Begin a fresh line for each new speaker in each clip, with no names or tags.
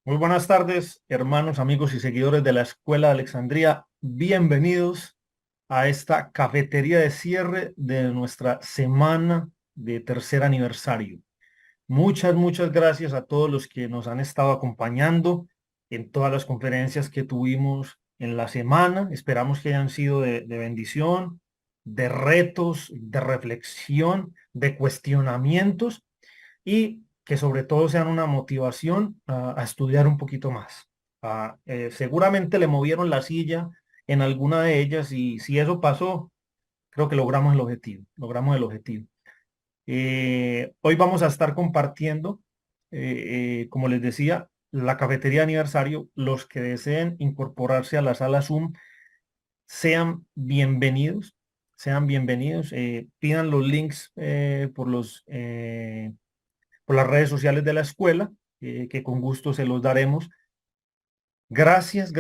Muy buenas tardes, hermanos, amigos y seguidores de la Escuela de Alexandría. Bienvenidos a esta cafetería de cierre de nuestra semana de tercer aniversario. Muchas gracias a todos los que nos han estado acompañando en todas las conferencias que tuvimos en la semana. Esperamos que hayan sido de bendición, de retos, de reflexión, de cuestionamientos y que sobre todo sean una motivación a estudiar un poquito más. Seguramente le movieron la silla en alguna de ellas y si eso pasó, creo que logramos el objetivo, logramos el objetivo. Hoy vamos a estar compartiendo, como les decía, la cafetería de aniversario. Los que deseen incorporarse a la sala Zoom, sean bienvenidos, sean bienvenidos. Pidan los links por las redes sociales de la escuela, que con gusto se los daremos. Gracias.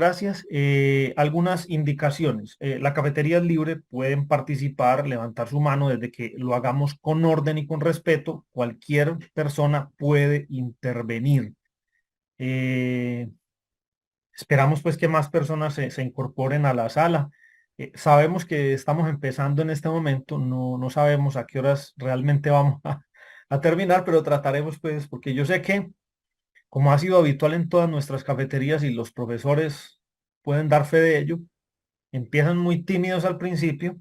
Algunas indicaciones. La cafetería es libre, pueden participar, levantar su mano desde que lo hagamos con orden y con respeto. Cualquier persona puede intervenir. Eh, Esperamos pues que más personas se incorporen a la sala. Sabemos que estamos empezando en este momento, no sabemos a qué horas realmente vamos a terminar, pero trataremos pues, porque yo sé que como ha sido habitual en todas nuestras cafeterías y los profesores pueden dar fe de ello, empiezan muy tímidos al principio,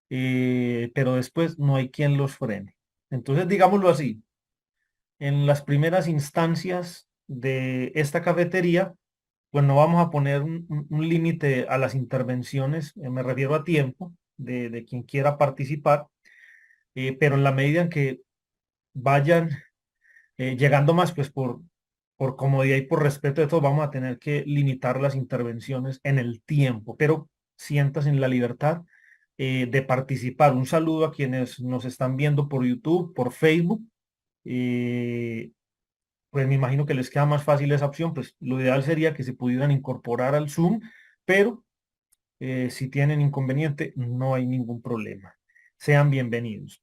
pero después no hay quien los frene. Entonces, digámoslo así, en las primeras instancias de esta cafetería, pues no vamos a poner un límite a las intervenciones, me refiero a tiempo de quien quiera participar, pero en la medida en que vayan llegando más, pues por comodidad y por respeto de todos, vamos a tener que limitar las intervenciones en el tiempo, pero sientas en la libertad de participar. Un saludo a quienes nos están viendo por YouTube, por Facebook. eh, pues me imagino que les queda más fácil esa opción, pues lo ideal sería que se pudieran incorporar al Zoom, pero si tienen inconveniente, no hay ningún problema. Sean bienvenidos.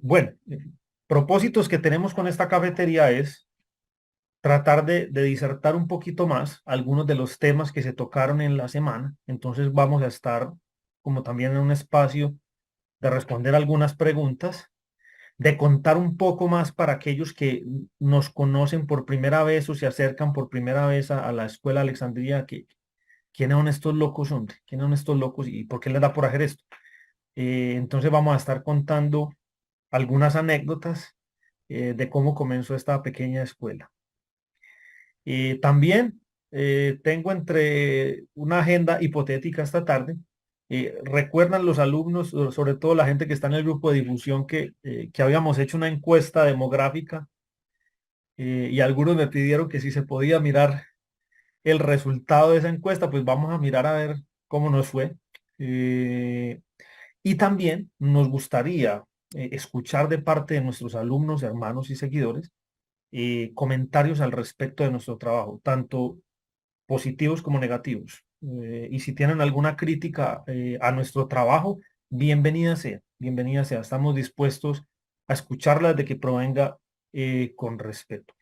Bueno, propósitos que tenemos con esta cafetería es tratar de disertar un poquito más algunos de los temas que se tocaron en la semana. Entonces vamos a estar como también en un espacio de responder algunas preguntas, de contar un poco más para aquellos que nos conocen por primera vez o se acercan por primera vez a la Escuela de Alexandría, que quiénes son estos locos, hombre, quiénes son estos locos y por qué les da por hacer esto. Entonces vamos a estar contando algunas anécdotas de cómo comenzó esta pequeña escuela. También tengo entre una agenda hipotética esta tarde. Recuerdan los alumnos, sobre todo la gente que está en el grupo de difusión, que habíamos hecho una encuesta demográfica y algunos me pidieron que si se podía mirar el resultado de esa encuesta, pues vamos a mirar a ver cómo nos fue. Eh, y también nos gustaría escuchar de parte de nuestros alumnos, hermanos y seguidores comentarios al respecto de nuestro trabajo, tanto positivos como negativos. Y si tienen alguna crítica a nuestro trabajo, bienvenida sea, bienvenida sea. Estamos dispuestos a escucharla de que provenga con respeto.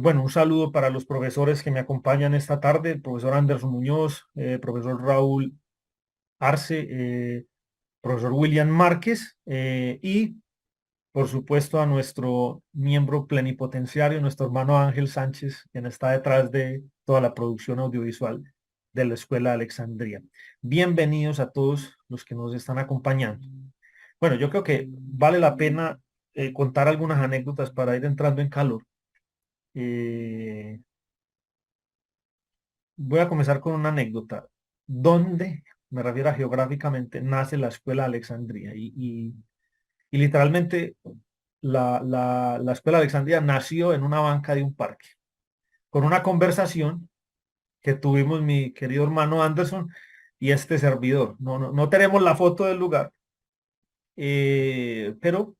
Bueno, un saludo para los profesores que me acompañan esta tarde, el profesor Anderson Muñoz, profesor Raúl Arce, profesor William Márquez y por supuesto, a nuestro miembro plenipotenciario, nuestro hermano Ángel Sánchez, quien está detrás de toda la producción audiovisual de la Escuela de Alexandría. Bienvenidos a todos los que nos están acompañando. Bueno, yo creo que vale la pena contar algunas anécdotas para ir entrando en calor. Eh, Voy a comenzar con una anécdota. ¿Dónde, me refiero a geográficamente, nace la Escuela de Alexandría? Y literalmente la Escuela de Alexandria nació en una banca de un parque, con una conversación que tuvimos mi querido hermano Anderson y este servidor. No tenemos la foto del lugar, pero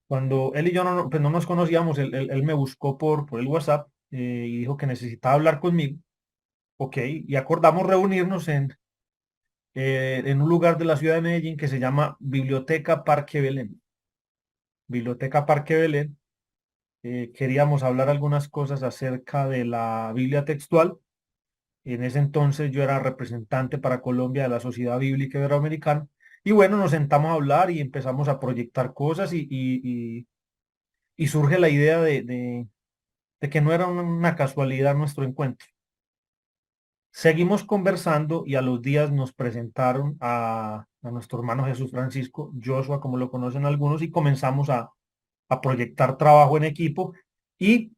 cuando él y yo pues no nos conocíamos, él me buscó por el WhatsApp y dijo que necesitaba hablar conmigo. Ok, y acordamos reunirnos en un lugar de la ciudad de Medellín que se llama Biblioteca Parque Belén. Biblioteca Parque Belén. queríamos hablar algunas cosas acerca de la Biblia textual. En ese entonces yo era representante para Colombia de la Sociedad Bíblica Iberoamericana. Y bueno, nos sentamos a hablar y empezamos a proyectar cosas y surge la idea de que no era una casualidad nuestro encuentro. Seguimos conversando y a los días nos presentaron a nuestro hermano Jesús Francisco, Joshua, como lo conocen algunos, y comenzamos a proyectar trabajo en equipo y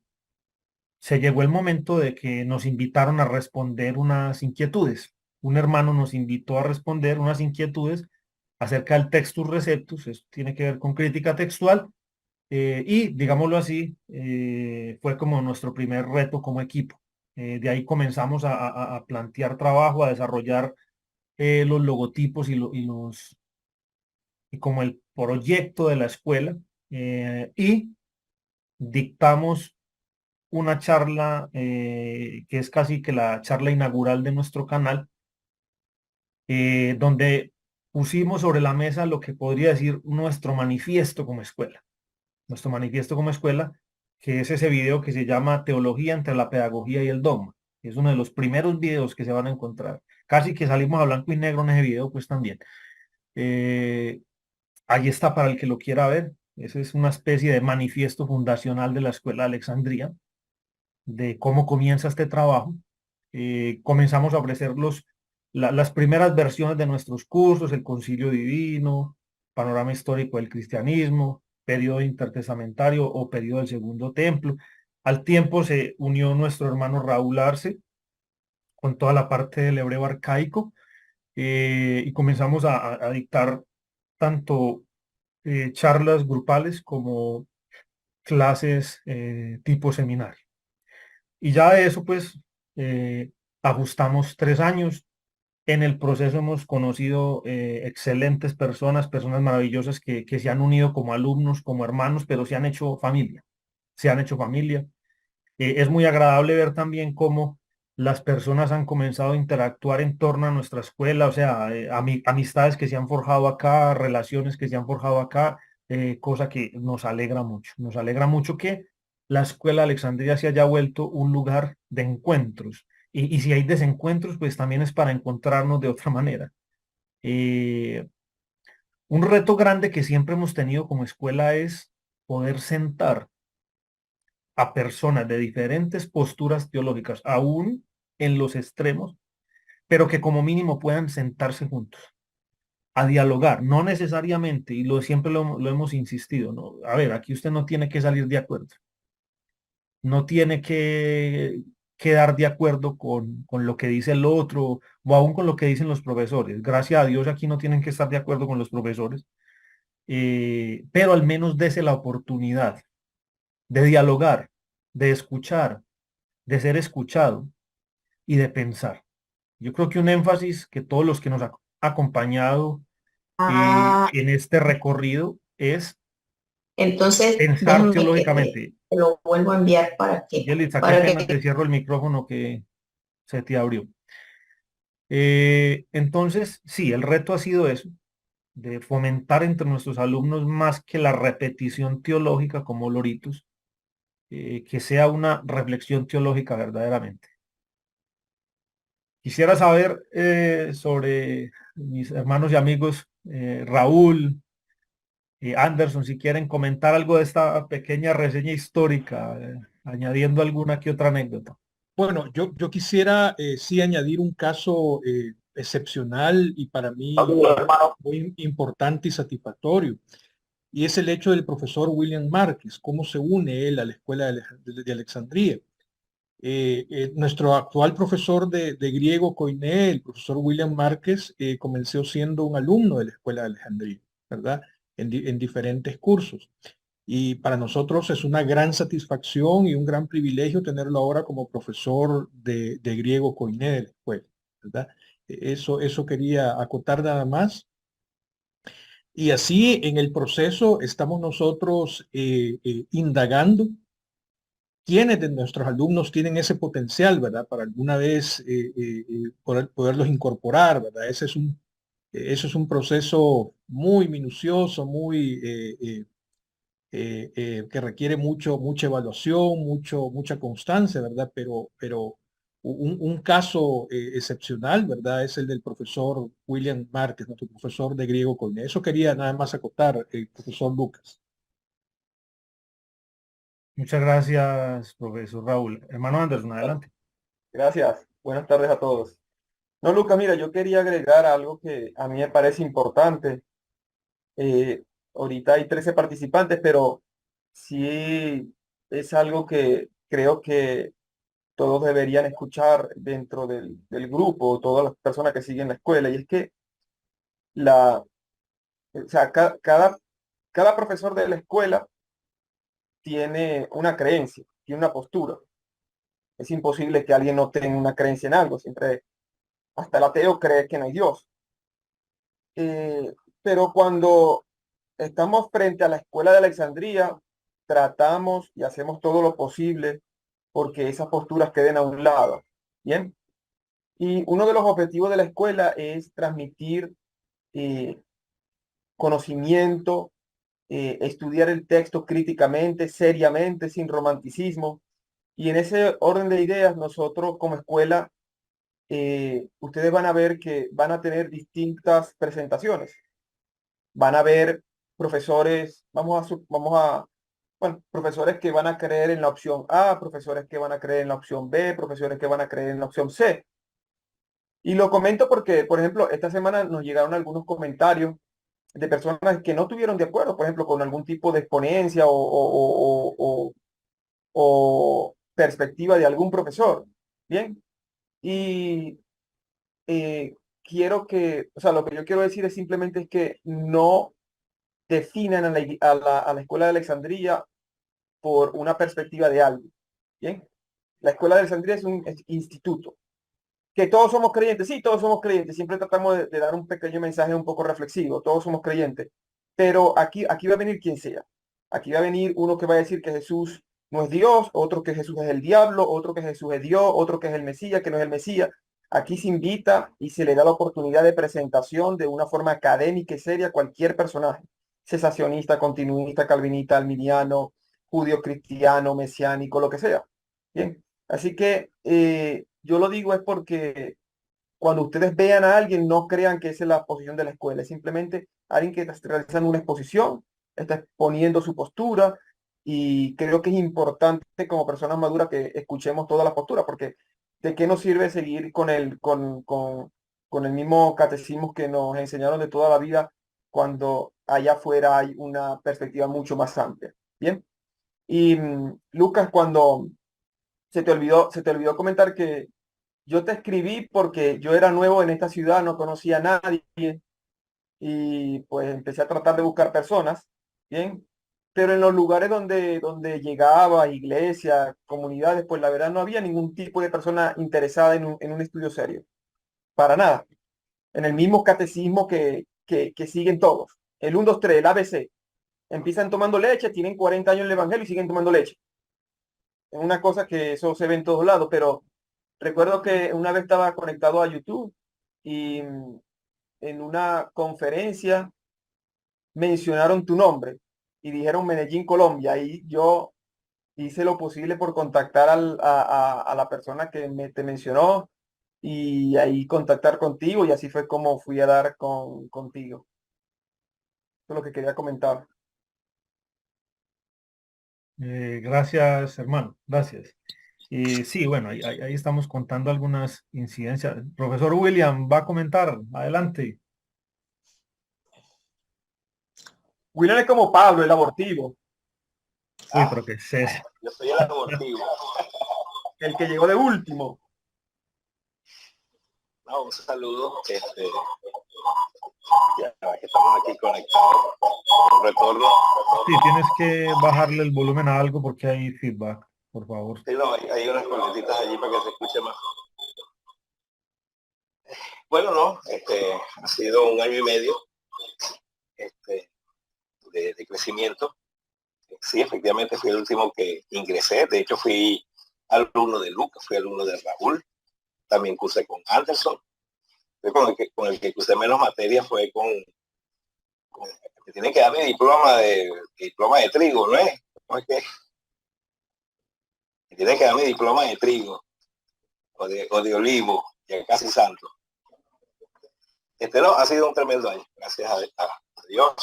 se llegó el momento de que nos invitaron a responder unas inquietudes. Un hermano nos invitó a responder unas inquietudes acerca del Textus Receptus, esto tiene que ver con crítica textual, y digámoslo así, fue como nuestro primer reto como equipo. De ahí comenzamos a plantear trabajo, a desarrollar los logotipos y como el proyecto de la escuela, y dictamos una charla que es casi que la charla inaugural de nuestro canal, donde pusimos sobre la mesa lo que podría decir nuestro manifiesto como escuela. Nuestro manifiesto como escuela, que es ese video que se llama Teología entre la pedagogía y el dogma. Es uno de los primeros videos que se van a encontrar. Casi que salimos a blanco y negro en ese video, pues también. Eh, Ahí está para el que lo quiera ver. Ese es una especie de manifiesto fundacional de la Escuela de Alejandría, de cómo comienza este trabajo. Comenzamos a ofrecer las primeras versiones de nuestros cursos, el Concilio Divino, Panorama Histórico del Cristianismo, Periodo Intertestamentario o Periodo del Segundo Templo. Al tiempo se unió nuestro hermano Raúl Arce con toda la parte del hebreo arcaico, y comenzamos a dictar tanto charlas grupales como clases tipo seminario. Y ya de eso, pues, ajustamos 3 años. En el proceso hemos conocido excelentes personas, personas maravillosas que se han unido como alumnos, como hermanos, pero se han hecho familia. Se han hecho familia. Es muy agradable ver también cómo las personas han comenzado a interactuar en torno a nuestra escuela, o sea, amistades que se han forjado acá, relaciones que se han forjado acá, cosa que nos alegra mucho. Nos alegra mucho que la escuela de Alexandria se haya vuelto un lugar de encuentros. Y si hay desencuentros, pues también es para encontrarnos de otra manera. Eh, un reto grande que siempre hemos tenido como escuela es poder sentar a personas de diferentes posturas teológicas, aún en los extremos, pero que como mínimo puedan sentarse juntos a dialogar, no necesariamente, y siempre lo hemos insistido, ¿no? A ver, aquí usted no tiene que salir de acuerdo, no tiene que quedar de acuerdo con lo que dice el otro o aún con lo que dicen los profesores. Gracias a Dios aquí no tienen que estar de acuerdo con los profesores, pero al menos dese la oportunidad de dialogar, de escuchar, de ser escuchado y de pensar. Yo creo que un énfasis que todos los que nos ha acompañado
Ah,
en este recorrido es
entonces
pensar
déjame que
teológicamente.
te lo vuelvo a enviar
Yelitza, qué
para
pena, te
que
cierro el micrófono que se te abrió. Entonces, sí, el reto ha sido eso, de fomentar entre nuestros alumnos más que la repetición teológica como loritos, que sea una reflexión teológica verdaderamente. Quisiera saber sobre mis hermanos y amigos Raúl y Anderson, si quieren comentar algo de esta pequeña reseña histórica, añadiendo alguna que otra anécdota.
Bueno, yo quisiera sí añadir un caso excepcional y para mí muy importante y satisfactorio, y es el hecho del profesor William Márquez, cómo se une él a la Escuela de Alejandría. Nuestro actual profesor de griego Koiné, el profesor William Márquez, comenzó siendo un alumno de la Escuela de Alejandría, ¿verdad? En diferentes cursos. Y para nosotros es una gran satisfacción y un gran privilegio tenerlo ahora como profesor de griego Koiné de la escuela, ¿verdad? Eso quería acotar nada más. Y así en el proceso estamos nosotros indagando quiénes de nuestros alumnos tienen ese potencial, ¿verdad? Para alguna vez poderlos incorporar, ¿verdad? Ese es un proceso muy minucioso, muy que requiere mucha evaluación, mucha constancia, ¿verdad? Pero un caso excepcional, ¿verdad? Es el del profesor William Márquez, nuestro profesor de griego con eso quería nada más acotar, el profesor Lucas.
Muchas gracias, profesor Raúl. Hermano Anderson, adelante.
Gracias. Buenas tardes a todos. No, Lucas, mira, yo quería agregar algo que a mí me parece importante. Eh, Ahorita hay 13 participantes, pero sí es algo que creo que todos deberían escuchar dentro del grupo, todas las personas que siguen la escuela, y es que o sea, cada profesor de la escuela tiene una creencia, tiene una postura. Es imposible que alguien no tenga una creencia en algo, siempre, hasta el ateo cree que no hay Dios. Pero cuando estamos frente a la escuela de Alejandría, tratamos y hacemos todo lo posible porque esas posturas queden a un lado. Bien. Y uno de los objetivos de la escuela es transmitir eh, conocimiento, estudiar el texto críticamente, seriamente, sin romanticismo. Y en ese orden de ideas, nosotros como escuela, ustedes van a ver que van a tener distintas presentaciones. Van a ver profesores, bueno, profesores que van a creer en la opción A, profesores que van a creer en la opción B, profesores que van a creer en la opción C. Y lo comento porque, por ejemplo, esta semana nos llegaron algunos comentarios de personas que no estuvieron de acuerdo, por ejemplo, con algún tipo de exponencia o perspectiva de algún profesor. Bien. Y o sea, lo que yo quiero decir es simplemente es que no definan a la escuela de Alejandría por una perspectiva de algo. Bien. La escuela de Alejandría es un instituto. Que todos somos creyentes, sí, todos somos creyentes, siempre tratamos de dar un pequeño mensaje un poco reflexivo, todos somos creyentes, pero aquí va a venir quien sea, aquí va a venir uno que va a decir que Jesús no es Dios, otro que Jesús es el diablo, otro que Jesús es Dios, otro que es el Mesías, que no es el Mesías. Aquí se invita y se le da la oportunidad de presentación de una forma académica y seria a cualquier personaje, cesacionista, continuista, calvinista, alminiano, judío cristiano, mesiánico, lo que sea. Bien, así que yo lo digo es porque cuando ustedes vean a alguien, no crean que esa es la posición de la escuela, es simplemente alguien que está realizando una exposición, está exponiendo su postura y creo que es importante como personas maduras que escuchemos todas las posturas, porque ¿de qué nos sirve seguir con el mismo catecismo que nos enseñaron de toda la vida cuando allá afuera hay una perspectiva mucho más amplia? Bien. Y Lucas, cuando se te olvidó comentar que yo te escribí porque yo era nuevo en esta ciudad, no conocía a nadie y pues empecé a tratar de buscar personas, ¿bien? Pero en los lugares donde llegaba, iglesias, comunidades, pues la verdad no había ningún tipo de persona interesada en un estudio serio, para nada. En el mismo catecismo que siguen todos. El 1, 2, 3, el ABC. Empiezan tomando leche, tienen 40 años en el Evangelio y siguen tomando leche. Es una cosa que eso se ve en todos lados, pero recuerdo que una vez estaba conectado a YouTube y en una conferencia mencionaron tu nombre y dijeron Medellín, Colombia. Y yo hice lo posible por contactar a la persona que te mencionó y ahí contactar contigo y así fue como fui a dar contigo. Eso es lo que quería comentar.
Gracias, hermano. Gracias. Sí, bueno, ahí estamos contando algunas incidencias. Profesor William va a comentar. Adelante.
William es como Pablo, el abortivo,
Uy, pero qué es eso.
Yo soy el abortivo.
el que llegó de último.
No, un saludo. Ya que estamos aquí conectados. Un retorno.
Sí, tienes que bajarle el volumen a algo porque hay feedback, por favor.
Sí, no, hay unas coletitas allí para que se escuche más. Bueno, no, ha sido un año y medio de crecimiento. Sí, efectivamente fui el último que ingresé. De hecho, fui alumno de Lucas, fui alumno de Raúl. También cursé con Anderson. Con el que cursé menos materias fue con Me tiene que dar diploma de trigo, ¿no es? ¿Cómo es que? Me tiene que dar mi diploma de trigo o de olivo, ya casi santo. No, ha sido un tremendo año, gracias a Dios.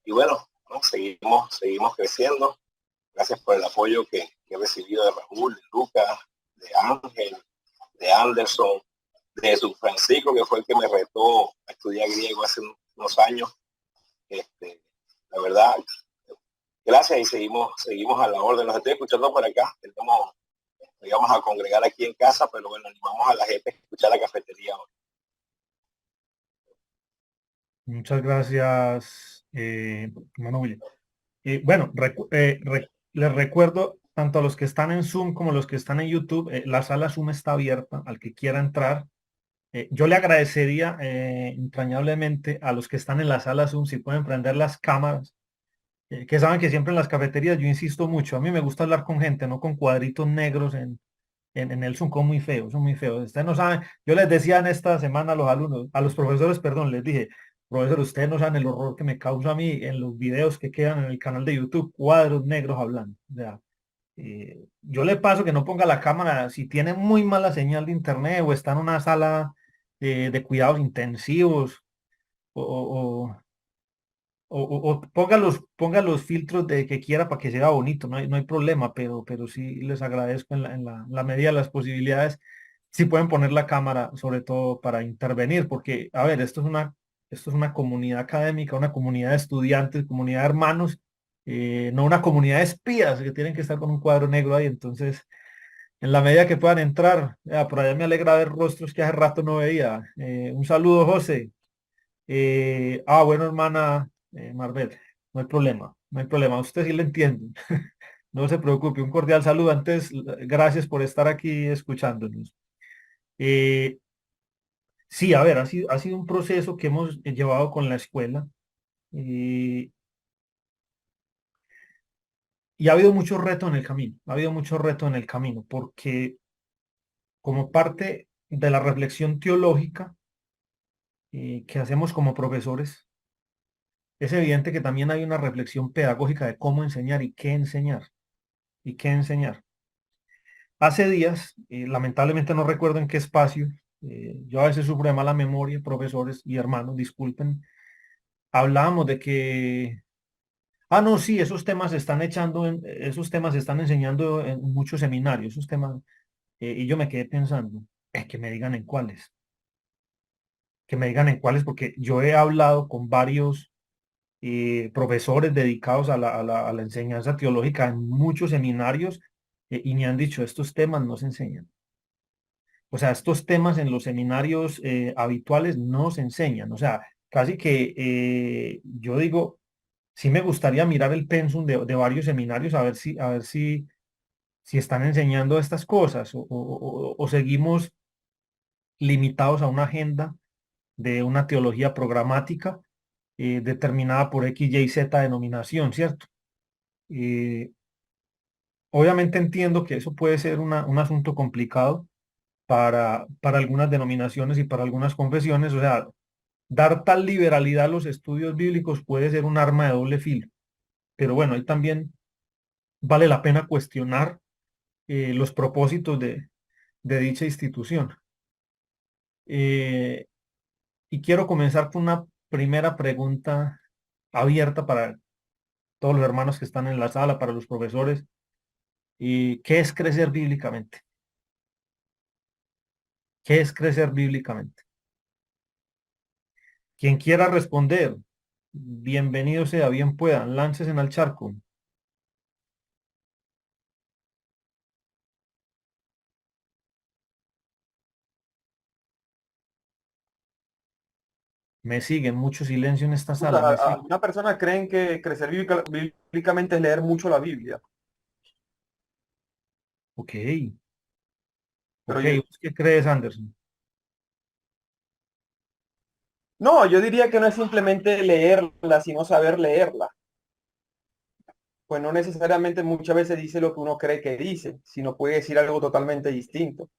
Y bueno, ¿no? Seguimos creciendo. Gracias por el apoyo que he recibido de Raúl, de Lucas, de Ángel, de Anderson, de su Francisco, que fue el que me retó a estudiar griego hace unos años. La verdad, gracias, y seguimos a la orden. Los estoy escuchando por acá. Nos íbamos a congregar aquí en casa, pero bueno, animamos a la gente a escuchar la cafetería hoy.
Muchas gracias, hermano William. Bueno, les recuerdo tanto a los que están en Zoom como a los que están en YouTube, la sala Zoom está abierta al que quiera entrar. Yo le agradecería entrañablemente a los que están en la sala Zoom si pueden prender las cámaras, que saben que siempre en las cafeterías yo insisto mucho. A mí me gusta hablar con gente, no con cuadritos negros en el Zoom, como muy feos, son muy feos. Ustedes no saben, yo les decía en esta semana a los alumnos, a los profesores, perdón, les dije, profesor, ustedes no saben el horror que me causa a mí en los videos que quedan en el canal de YouTube, cuadros negros hablando. O sea, yo le paso que no ponga la cámara si tiene muy mala señal de internet o está en una sala de cuidados intensivos o, o ponga los filtros de que quiera para que sea bonito, no hay problema, pero sí les agradezco en la medida de las posibilidades, si pueden poner la cámara, sobre todo para intervenir, porque, a ver, esto es una comunidad académica, una comunidad de estudiantes, comunidad de hermanos, no una comunidad de espías que tienen que estar con un cuadro negro ahí, entonces, en la medida que puedan entrar, por allá me alegra ver rostros que hace rato no veía. Un saludo, José. Bueno, hermana Marbet, no hay problema, no hay problema, a usted sí le entiendo. No se preocupe, un cordial saludo. Antes, gracias por estar aquí escuchándonos. Eh, sí, a ver, ha sido un proceso que hemos llevado con la escuela eh, y ha habido muchos retos en el camino, ha habido muchos retos en el camino, porque como parte de la reflexión teológica que hacemos como profesores, es evidente que también hay una reflexión pedagógica de cómo enseñar y qué enseñar y qué enseñar. Hace días, lamentablemente no recuerdo en qué espacio, yo a veces sufro de mala memoria, profesores y hermanos, disculpen, hablábamos de que, no, sí, esos temas se están enseñando en muchos seminarios, esos temas, y yo me quedé pensando, que me digan en cuáles, porque yo he hablado con varios profesores dedicados a la enseñanza teológica en muchos seminarios y me han dicho, estos temas no se enseñan. O sea, estos temas en los seminarios habituales no se enseñan. O sea, casi que yo digo, sí me gustaría mirar el pensum de varios seminarios a ver si están enseñando estas cosas o seguimos limitados a una agenda de una teología programática determinada por X, Y, Z denominación, ¿cierto? Eh, obviamente entiendo que eso puede ser un asunto complicado para algunas denominaciones y para algunas confesiones. O sea, dar tal liberalidad a los estudios bíblicos puede ser un arma de doble filo. Pero bueno, ahí también vale la pena cuestionar los propósitos de dicha institución. Eh, y quiero comenzar con una primera pregunta abierta para todos los hermanos que están en la sala, para los profesores. ¿Qué es crecer bíblicamente? ¿Qué es crecer bíblicamente? Quien quiera responder, bienvenido sea, bien puedan, láncense al charco. Me siguen, mucho silencio en esta sala. Me siguen.
Algunas personas creen que crecer bíblicamente es leer mucho la Biblia,
Ok,
pero
ok. ¿Vos qué crees, Anderson?
no, yo diría que no es simplemente leerla, sino saber leerla. Pues no necesariamente muchas veces dice lo que uno cree que dice, sino puede decir algo totalmente distinto.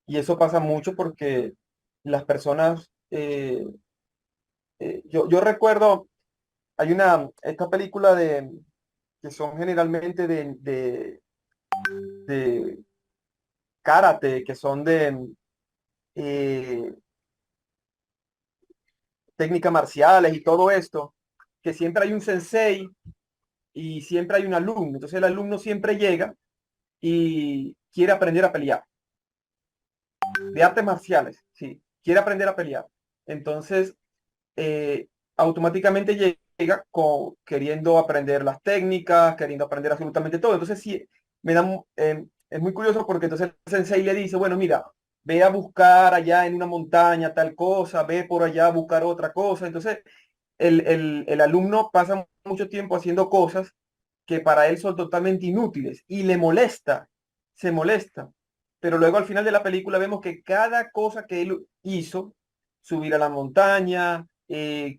Y eso pasa mucho porque las personas, yo recuerdo esta película que son generalmente de karate, que son de eh, técnicas marciales y todo esto, que siempre hay un sensei y siempre hay un alumno. Entonces el alumno siempre llega y quiere aprender a pelear. De artes marciales, sí, quiere aprender a pelear. Entonces, automáticamente llega queriendo aprender las técnicas, queriendo aprender absolutamente todo. Entonces, sí, es muy curioso porque entonces el sensei le dice, bueno, mira, ve a buscar allá en una montaña tal cosa, ve por allá a buscar otra cosa. Entonces, el alumno pasa mucho tiempo haciendo cosas que para él son totalmente inútiles y le molesta, se molesta. Pero luego al final de la película vemos que cada cosa que él hizo, subir a la montaña,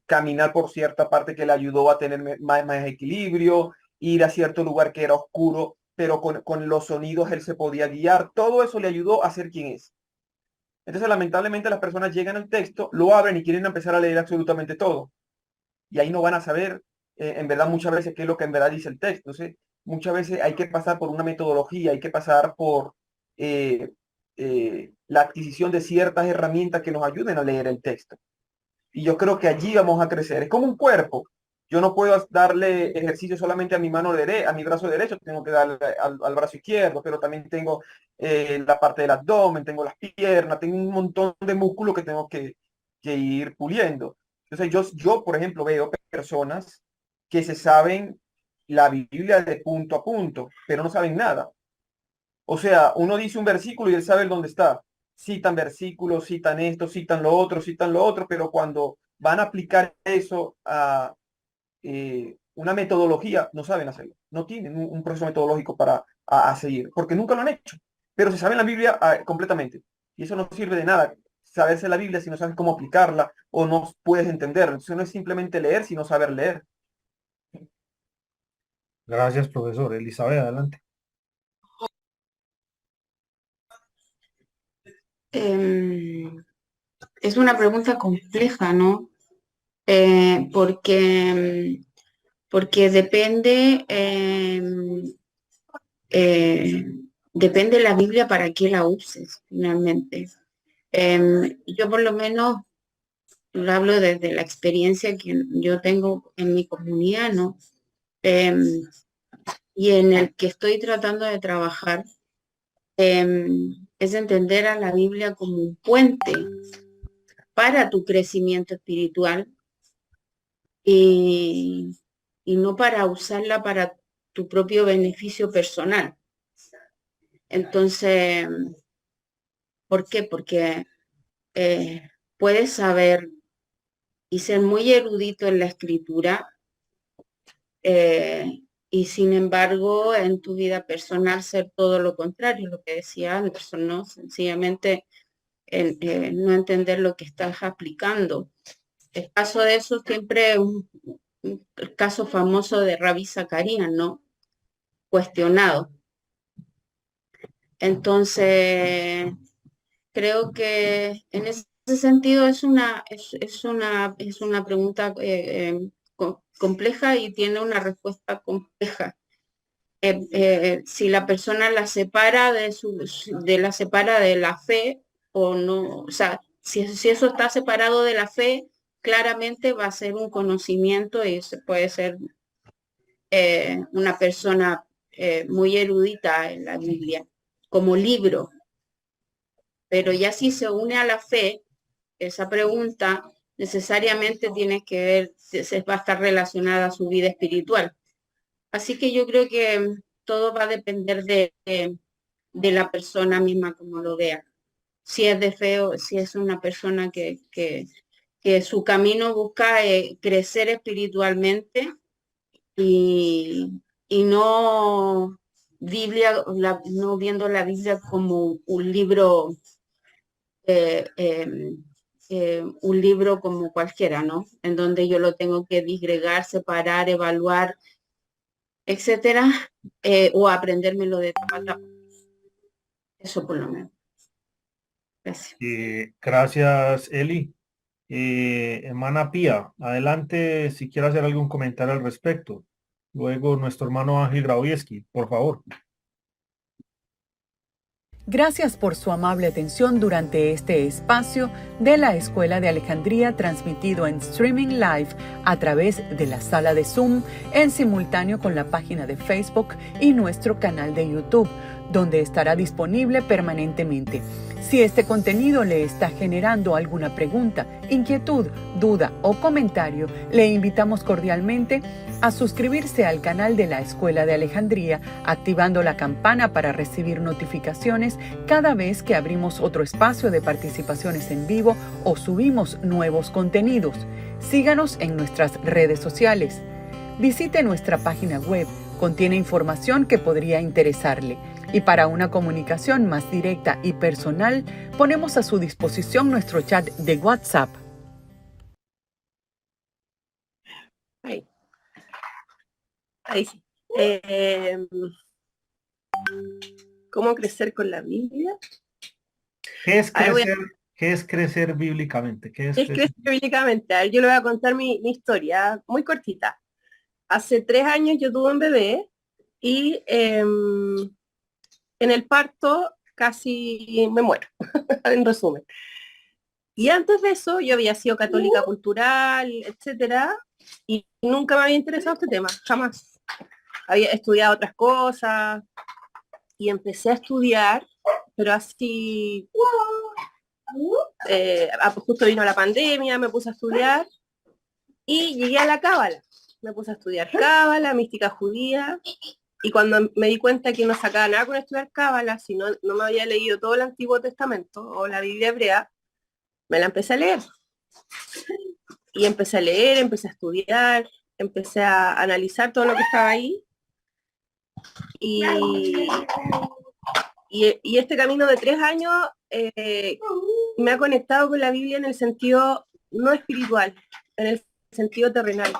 caminar por cierta parte que le ayudó a tener más equilibrio, ir a cierto lugar que era oscuro, pero con los sonidos él se podía guiar, todo eso le ayudó a ser quien es. Entonces, lamentablemente, las personas llegan al texto, lo abren y quieren empezar a leer absolutamente todo. Y ahí no van a saber, en verdad, muchas veces qué es lo que en verdad dice el texto. Entonces, muchas veces hay que pasar por una metodología, hay que pasar por la adquisición de ciertas herramientas que nos ayuden a leer el texto. Y yo creo que allí vamos a crecer. Es como un cuerpo. Yo no puedo darle ejercicio solamente a mi mano derecha, a mi brazo derecho, tengo que darle al brazo izquierdo, pero también tengo la parte del abdomen, tengo las piernas, tengo un montón de músculos que tengo que ir puliendo. Entonces yo, por ejemplo, veo personas que se saben la Biblia de punto a punto, pero no saben nada. O sea, uno dice un versículo y él sabe dónde está. Citan versículos, citan esto, citan lo otro, pero cuando van a aplicar eso a una metodología, no saben hacerlo. No tienen un proceso metodológico para a seguir, porque nunca lo han hecho. Pero se saben la Biblia completamente. Y eso no sirve de nada, saberse la Biblia si no sabes cómo aplicarla o no puedes entenderla. Entonces no es simplemente leer, sino saber leer.
Gracias, profesor. Elizabeth, adelante.
Es una pregunta compleja, ¿no? Porque depende, depende la Biblia para qué la uses, finalmente. Yo por lo menos lo hablo desde la experiencia que yo tengo en mi comunidad, ¿no? Y en el que estoy tratando de trabajar, es entender a la Biblia como un puente para tu crecimiento espiritual y no para usarla para tu propio beneficio personal. Entonces, ¿por qué? Porque puedes saber y ser muy erudito en la escritura y sin embargo en tu vida personal ser todo lo contrario, lo que decía Anderson, ¿no? Sencillamente no entender lo que estás aplicando. El caso de eso siempre el caso famoso de Rabí Zacarías, ¿no? Cuestionado. Entonces, creo que en ese sentido es una pregunta compleja y tiene una respuesta compleja. Si la persona la separa la separa de la fe o no, o sea, si eso está separado de la fe, claramente va a ser un conocimiento y se puede ser una persona muy erudita en la Biblia como libro, pero ya si se une a la fe, esa pregunta necesariamente tiene que ver, se va a estar relacionada a su vida espiritual. Así que yo creo que todo va a depender de la persona misma como lo vea. Si es de fe o si es una persona que su camino busca crecer espiritualmente y no no viendo la Biblia como un libro como cualquiera, ¿no? En donde yo lo tengo que disgregar, separar, evaluar, etcétera, o aprendérmelo de tapa a tapa. Eso por lo menos. Gracias.
Gracias, Eli. Hermana Pía, adelante si quiere hacer algún comentario al respecto. Luego nuestro hermano Ángel Graujewski, por favor.
Gracias por su amable atención durante este espacio de la Escuela de Alejandría, transmitido en streaming live a través de la sala de Zoom, en simultáneo con la página de Facebook y nuestro canal de YouTube, donde estará disponible permanentemente. Si este contenido le está generando alguna pregunta, inquietud, duda o comentario, le invitamos cordialmente a suscribirse al canal de la Escuela de Alejandría, activando la campana para recibir notificaciones cada vez que abrimos otro espacio de participaciones en vivo o subimos nuevos contenidos. Síganos en nuestras redes sociales. Visite nuestra página web, contiene información que podría interesarle. Y para una comunicación más directa y personal, ponemos a su disposición nuestro chat de WhatsApp.
Ahí sí. ¿Cómo crecer con la Biblia?
¿Qué es crecer, ¿qué es crecer bíblicamente? ¿Qué es
crecer bíblicamente? A ver, yo le voy a contar mi historia, muy cortita. Hace 3 años yo tuve un bebé y en el parto casi me muero, en resumen. Y antes de eso yo había sido católica cultural, etcétera, y nunca me había interesado este tema, jamás. Había estudiado otras cosas y empecé a estudiar, pero así, justo vino la pandemia, me puse a estudiar y llegué a la Cábala. Me puse a estudiar Cábala, mística judía, y cuando me di cuenta que no sacaba nada con estudiar Cábala, si no me había leído todo el Antiguo Testamento o la Biblia hebrea, me la empecé a leer. Y empecé a leer, empecé a estudiar, empecé a analizar todo lo que estaba ahí. Y este camino de 3 años me ha conectado con la Biblia en el sentido no espiritual, en el sentido terrenal.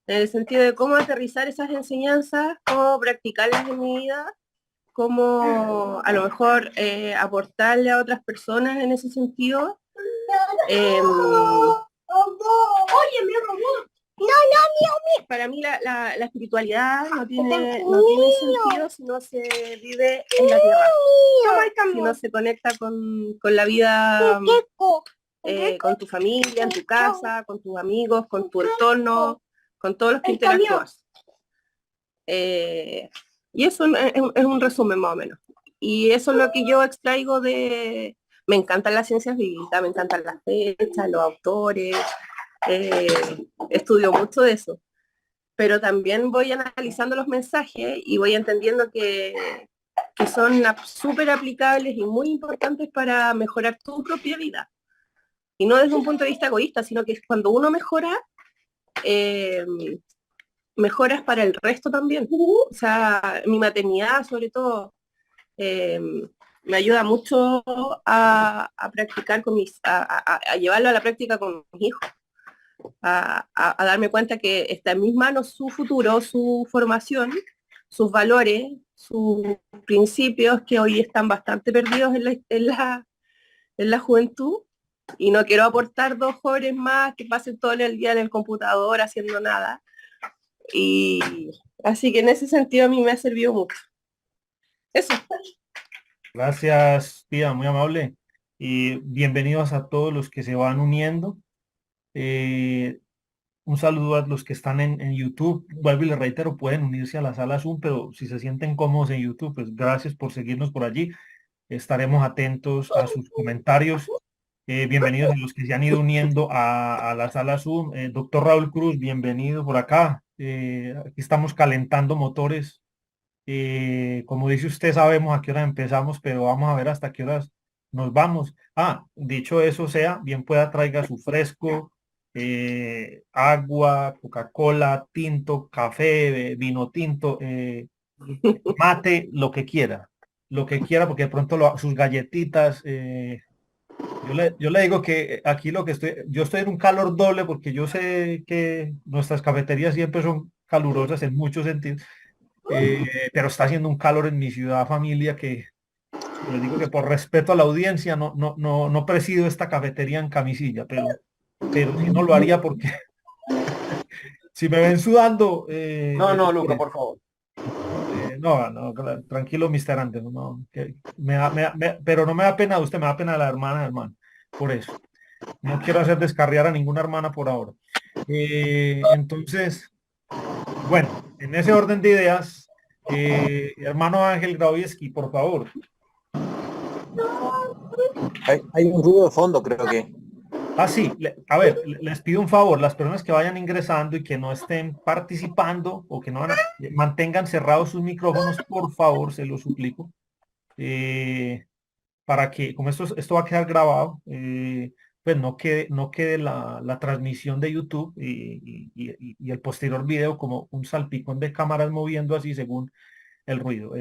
En el sentido de cómo aterrizar esas enseñanzas, cómo practicarlas en mi vida, cómo a lo mejor aportarle a otras personas en ese sentido. Para mí la espiritualidad no tiene sentido si no se vive en la tierra, si no se conecta con la vida, con tu familia, en tu casa, con tus amigos, con tu entorno, con todos los que interactúas. Y eso es un resumen más o menos. Y eso es lo que yo extraigo de... Me encantan las ciencias bíblicas, me encantan las fechas, los autores, estudio mucho de eso. Pero también voy analizando los mensajes y voy entendiendo que son súper aplicables y muy importantes para mejorar tu propia vida. Y no desde un punto de vista egoísta, sino que cuando uno mejora, mejoras para el resto también. O sea, mi maternidad sobre todo me ayuda mucho a practicar con a llevarlo a la práctica con mis hijos, a darme cuenta que está en mis manos su futuro, su formación, sus valores, sus principios que hoy están bastante perdidos en la juventud. Y no quiero aportar 2 jóvenes más que pasen todo el día en el computador haciendo nada. Y así que en ese sentido a mí me ha servido mucho. Eso.
Gracias, Pía, muy amable. Y bienvenidos a todos los que se van uniendo. Un saludo a los que están en YouTube. Vuelvo y les reitero, pueden unirse a la sala Zoom, pero si se sienten cómodos en YouTube, pues gracias por seguirnos por allí. Estaremos atentos a sus comentarios. Bienvenidos a los que se han ido uniendo a la sala Zoom. Doctor Raúl Cruz, bienvenido por acá. Aquí estamos calentando motores. Como dice usted, sabemos a qué hora empezamos, pero vamos a ver hasta qué horas nos vamos. Dicho eso sea, bien pueda traiga su fresco, agua, Coca-Cola, tinto, café, vino tinto, mate, lo que quiera, porque de pronto sus galletitas. Yo le digo que aquí yo estoy en un calor doble porque yo sé que nuestras cafeterías siempre son calurosas en muchos sentidos, pero está haciendo un calor en mi ciudad, familia, que Les digo que por respeto a la audiencia no presido esta cafetería en camisilla, pero si no lo haría porque si me ven sudando,
No,
es por
Luca,
eso.
por favor.
Tranquilo, Mr. Antes, no, que pero no me da pena de usted, me da pena de la hermana, hermano, por eso. No quiero hacer descarriar a ninguna hermana por ahora. Entonces, bueno, en ese orden de ideas, hermano Ángel Graviesky, por favor.
Hay un ruido de fondo, creo que.
Ah, sí, a ver, les pido un favor, las personas que vayan ingresando y que no estén participando o que no mantengan cerrados sus micrófonos, por favor, se lo suplico, para que, como esto va a quedar grabado, pues no quede la transmisión de YouTube y el posterior video como un salpicón de cámaras moviendo así según el ruido.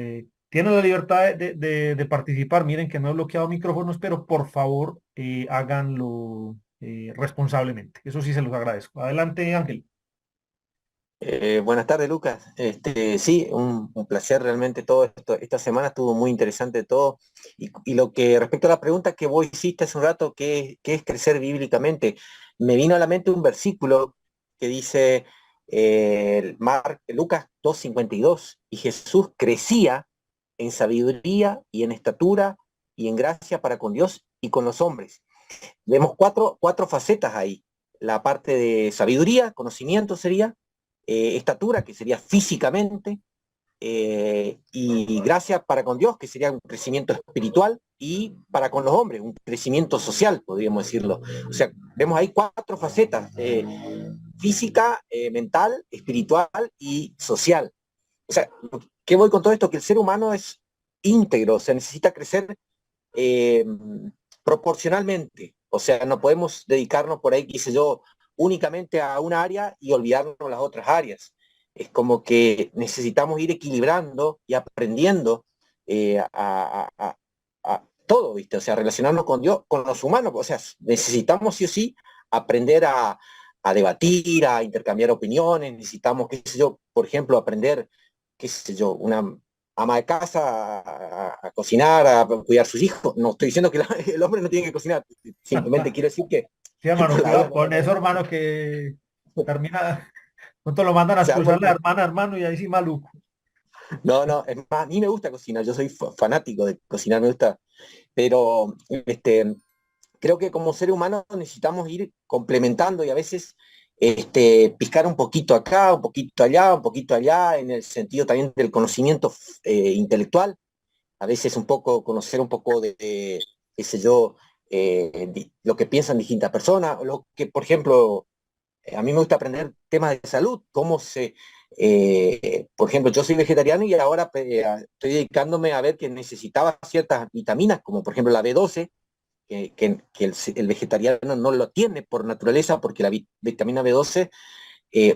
Tienen la libertad de participar. Miren que no he bloqueado micrófonos, pero por favor háganlo responsablemente. Eso sí se los agradezco. Adelante, Ángel.
Buenas tardes, Lucas. Sí, un placer realmente todo esto. Esta semana estuvo muy interesante todo. Y lo que respecto a la pregunta que vos hiciste hace un rato, ¿qué es crecer bíblicamente? Me vino a la mente un versículo que dice Lucas 2:52, y Jesús crecía en sabiduría y en estatura y en gracia para con Dios y con los hombres. Vemos cuatro facetas ahí. La parte de sabiduría, conocimiento sería, estatura, que sería físicamente, y gracia para con Dios, que sería un crecimiento espiritual, y para con los hombres, un crecimiento social, podríamos decirlo. O sea, vemos ahí cuatro facetas, física, mental, espiritual y social. O sea, ¿qué voy con todo esto? Que el ser humano es íntegro, se necesita crecer eh, proporcionalmente. O sea, no podemos dedicarnos por ahí, qué sé yo, únicamente a una área y olvidarnos las otras áreas. Es como que necesitamos ir equilibrando y aprendiendo a todo, ¿viste? O sea, relacionarnos con Dios, con los humanos. O sea, necesitamos sí o sí aprender a debatir, a intercambiar opiniones. Necesitamos, qué sé yo, por ejemplo, aprender, qué sé yo, una ama de casa a cocinar, a cuidar a sus hijos. No estoy diciendo que el hombre no tiene que cocinar, simplemente quiero decir que
Sí, hermano,
la
cuidado con eso, hermano, que termina, pronto lo mandan a
se
expulsar la
vuelve.
hermana, hermano, y ahí sí maluco.
No, es más, a mí me gusta cocinar, yo soy fanático de cocinar, me gusta, pero creo que como ser humano necesitamos ir complementando y a veces piscar un poquito acá, un poquito allá, en el sentido también del conocimiento intelectual, a veces un poco, conocer un poco qué sé yo, lo que piensan distintas personas, lo que, por ejemplo, a mí me gusta aprender temas de salud, por ejemplo, yo soy vegetariano y ahora estoy dedicándome a ver que necesitaba ciertas vitaminas, como por ejemplo la B12, que el vegetariano no lo tiene por naturaleza, porque la vitamina B12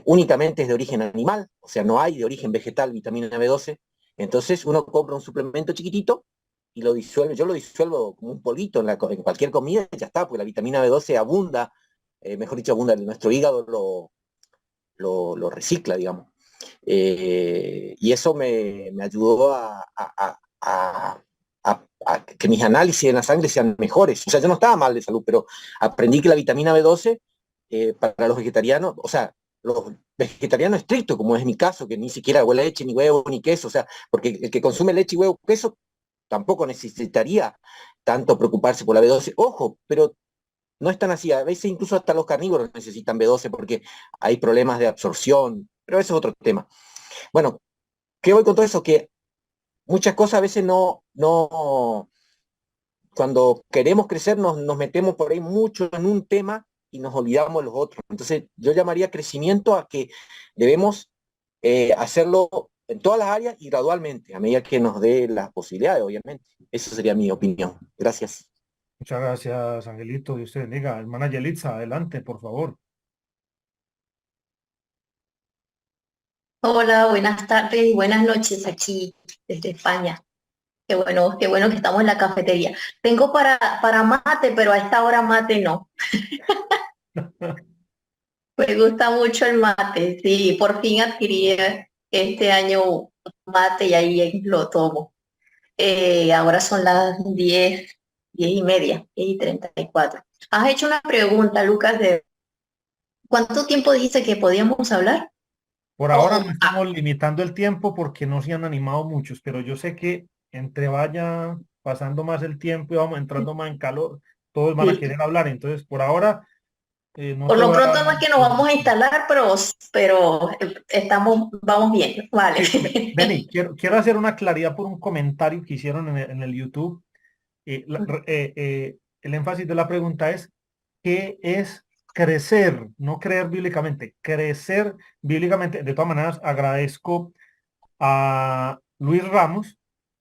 únicamente es de origen animal, o sea, no hay de origen vegetal vitamina B12. Entonces uno compra un suplemento chiquitito y lo disuelve. Yo lo disuelvo como un polvito en cualquier comida y ya está, porque la vitamina B12 abunda, mejor dicho, abunda, nuestro hígado lo recicla, digamos. Y eso me ayudó a que mis análisis en la sangre sean mejores. O sea, yo no estaba mal de salud, pero aprendí que la vitamina B12 para los vegetarianos, o sea, los vegetarianos estrictos, como es mi caso, que ni siquiera huele leche, ni huevo, ni queso, o sea, porque el que consume leche y huevo, queso, tampoco necesitaría tanto preocuparse por la B12. Ojo, pero no es tan así. A veces incluso hasta los carnívoros necesitan B12 porque hay problemas de absorción, pero eso es otro tema. Bueno, ¿qué voy con todo eso? Que muchas cosas a veces cuando queremos crecer nos metemos por ahí mucho en un tema y nos olvidamos los otros. Entonces yo llamaría crecimiento a que debemos hacerlo en todas las áreas y gradualmente, a medida que nos dé las posibilidades, obviamente. Esa sería mi opinión. Gracias.
Muchas gracias, Angelito. Dios te bendiga. Hermana Yelitza, adelante, por favor.
Hola, buenas tardes y buenas noches aquí desde España. Qué bueno que estamos en la cafetería. Tengo para mate, pero a esta hora mate no. Me gusta mucho el mate, sí, por fin adquirí este año mate y ahí lo tomo. Ahora son las 10:30, 10:34. Has hecho una pregunta, Lucas, de ¿cuánto tiempo dijiste que podíamos hablar?
Por ahora no estamos limitando el tiempo porque no se han animado muchos, pero yo sé que entre vaya pasando más el tiempo y vamos entrando más en calor, todos van a
Sí.
querer hablar. Entonces, por ahora, no
Por
te
lo
voy a
pronto
dar
no es
más
que nos vamos a instalar, pero vamos bien, vale.
Sí, Beni, quiero hacer una claridad por un comentario que hicieron en el YouTube. El énfasis de la pregunta es, ¿qué es crecer? No creer bíblicamente, crecer bíblicamente. De todas maneras, agradezco a Luis Ramos,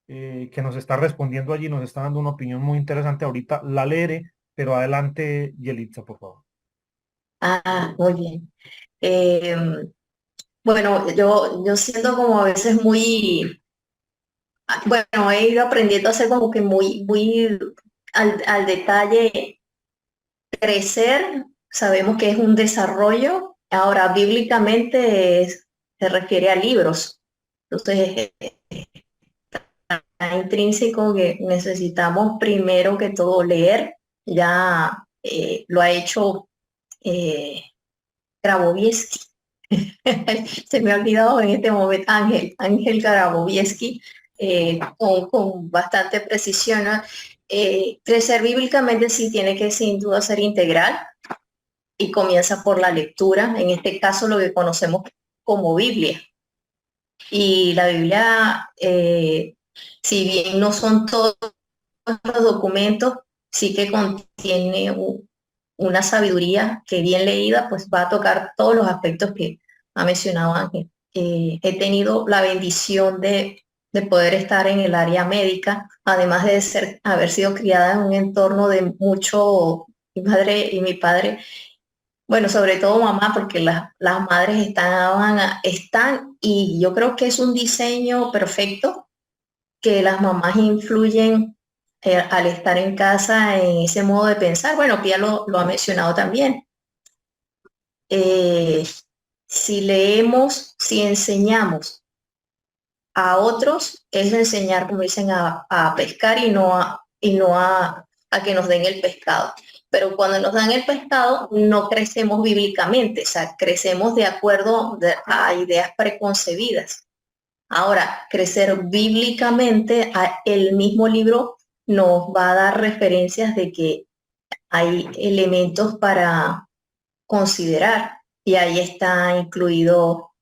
que nos está respondiendo allí, nos está dando una opinión muy interesante. Ahorita la leeré, pero adelante, Yelitza, por favor.
Muy bien. Bueno, yo siento como a veces bueno, he ido aprendiendo a ser como que muy al detalle. Crecer, sabemos que es un desarrollo. Ahora, bíblicamente se refiere a libros. Entonces, intrínseco que necesitamos primero que todo leer. Ya lo ha hecho Grabowski. Se me ha olvidado en este momento Ángel Grabowski, con bastante precisión, ¿no? Crecer bíblicamente sí tiene que sin duda ser integral y comienza por la lectura, en este caso lo que conocemos como Biblia. Y la Biblia, si bien no son todos los documentos, sí que contiene una sabiduría que bien leída, pues va a tocar todos los aspectos que ha mencionado Ángel. He tenido la bendición de poder estar en el área médica, además de haber sido criada en un entorno de mucho, mi madre y mi padre, bueno, sobre todo mamá, porque las madres están, y yo creo que es un diseño perfecto que las mamás influyen al estar en casa en ese modo de pensar. Bueno, Pia lo ha mencionado también. Si leemos, si enseñamos a otros, es enseñar, como dicen, a pescar y no a que nos den el pescado. Pero cuando nos dan el pescado, no crecemos bíblicamente, o sea, crecemos de acuerdo a ideas preconcebidas. Ahora, crecer bíblicamente, el mismo libro nos va a dar referencias de que hay elementos para considerar y ahí está incluido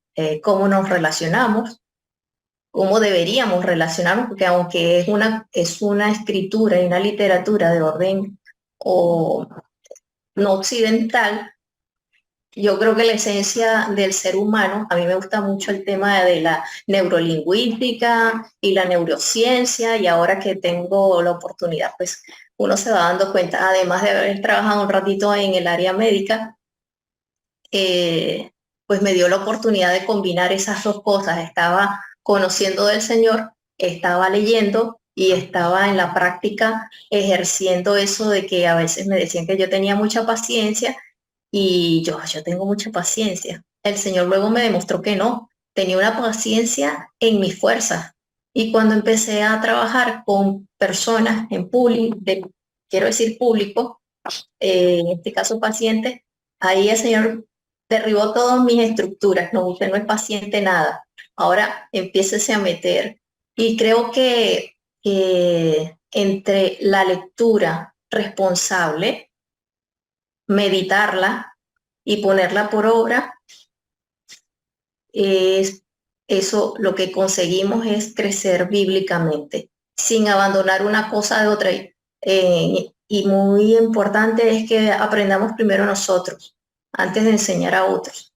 cómo nos relacionamos, cómo deberíamos relacionarnos, porque aunque es una escritura y una literatura de orden o no occidental, yo creo que la esencia del ser humano, a mí me gusta mucho el tema de la neurolingüística y la neurociencia, y ahora que tengo la oportunidad, pues uno se va dando cuenta, además de haber trabajado un ratito en el área médica, pues me dio la oportunidad de combinar esas dos cosas. Estaba conociendo del Señor, estaba leyendo y estaba en la práctica ejerciendo eso de que a veces me decían que yo tenía mucha paciencia y yo tengo mucha paciencia. El Señor luego me demostró que no, tenía una paciencia en mis fuerzas. Y cuando empecé a trabajar con personas en público, quiero decir público, en este caso pacientes, ahí el Señor derribó todas mis estructuras. No, usted no es paciente nada. Ahora empiécese a meter. Y creo que entre la lectura responsable, meditarla y ponerla por obra, es eso, lo que conseguimos es crecer bíblicamente, sin abandonar una cosa de otra. Y muy importante es que aprendamos primero nosotros, antes de enseñar a otros,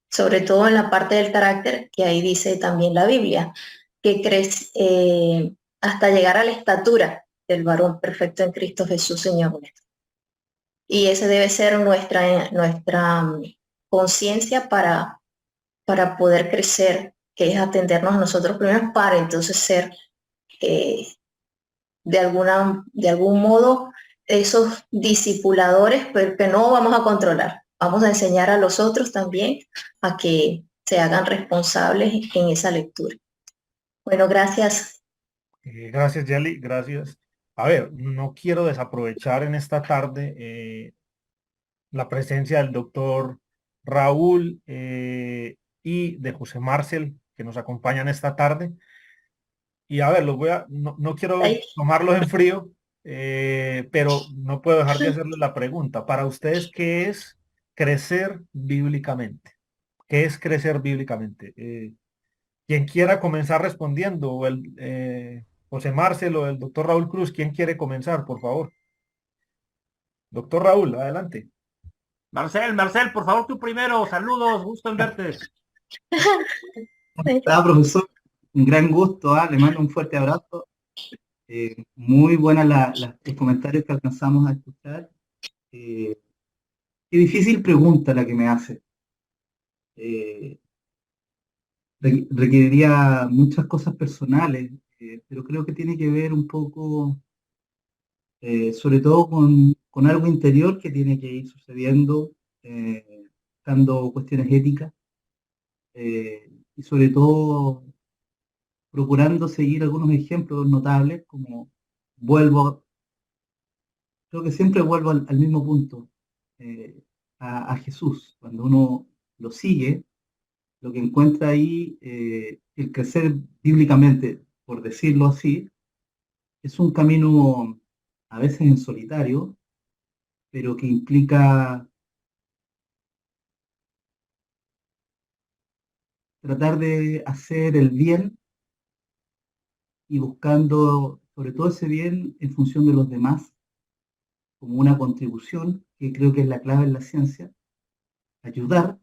sobre todo en la parte del carácter, que ahí dice también la Biblia, que crece hasta llegar a la estatura del varón perfecto en Cristo Jesús, Señor nuestro. Y ese debe ser nuestra conciencia para poder crecer, que es atendernos a nosotros primero para entonces ser de algún modo esos discipuladores, pero que no vamos a controlar. Vamos a enseñar a los otros también a que se hagan responsables en esa lectura. Bueno, gracias.
Gracias, Yali, gracias. A ver, no quiero desaprovechar en esta tarde la presencia del doctor Raúl y de José Marcel, que nos acompañan esta tarde. Y a ver, no quiero
Ay,
tomarlos en frío, pero no puedo dejar de hacerles la pregunta. Para ustedes, ¿qué es crecer bíblicamente? ¿Qué es crecer bíblicamente? Quien quiera comenzar respondiendo, o José Marcel o el doctor Raúl Cruz, ¿quién quiere comenzar, por favor? Doctor Raúl, adelante.
Marcel, por favor, tú primero. Saludos, gusto en verte.
Profesor, un gran gusto, le mando un fuerte abrazo. Muy buenas los comentarios que alcanzamos a escuchar. Qué difícil pregunta la que me hace. Requeriría muchas cosas personales, pero creo que tiene que ver un poco, sobre todo con algo interior que tiene que ir sucediendo, buscando cuestiones éticas, y sobre todo procurando seguir algunos ejemplos notables, como creo que siempre vuelvo al mismo punto, a Jesús. Cuando uno lo sigue, lo que encuentra ahí, el crecer bíblicamente, por decirlo así, es un camino a veces en solitario, pero que implica tratar de hacer el bien y buscando sobre todo ese bien en función de los demás, como una contribución, que creo que es la clave en la ciencia, ayudar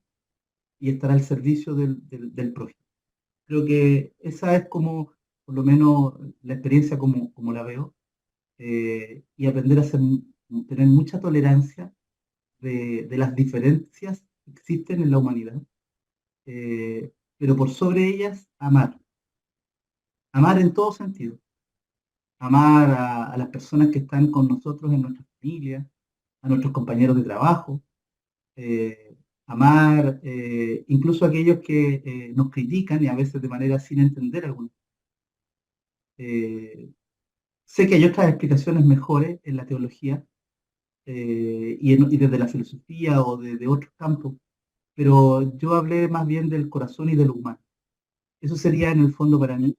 y estar al servicio del prójimo. Creo que esa es como, por lo menos, la experiencia como la veo, y aprender a tener mucha tolerancia de las diferencias que existen en la humanidad, pero por sobre ellas, amar. Amar en todo sentido. Amar a las personas que están con nosotros en nuestra familia, a nuestros compañeros de trabajo, amar incluso a aquellos que nos critican y a veces de manera sin entender algunos. Sé que hay otras explicaciones mejores en la teología, y desde la filosofía o de otros campos, pero yo hablé más bien del corazón y de lo humano. Eso sería en el fondo para mí,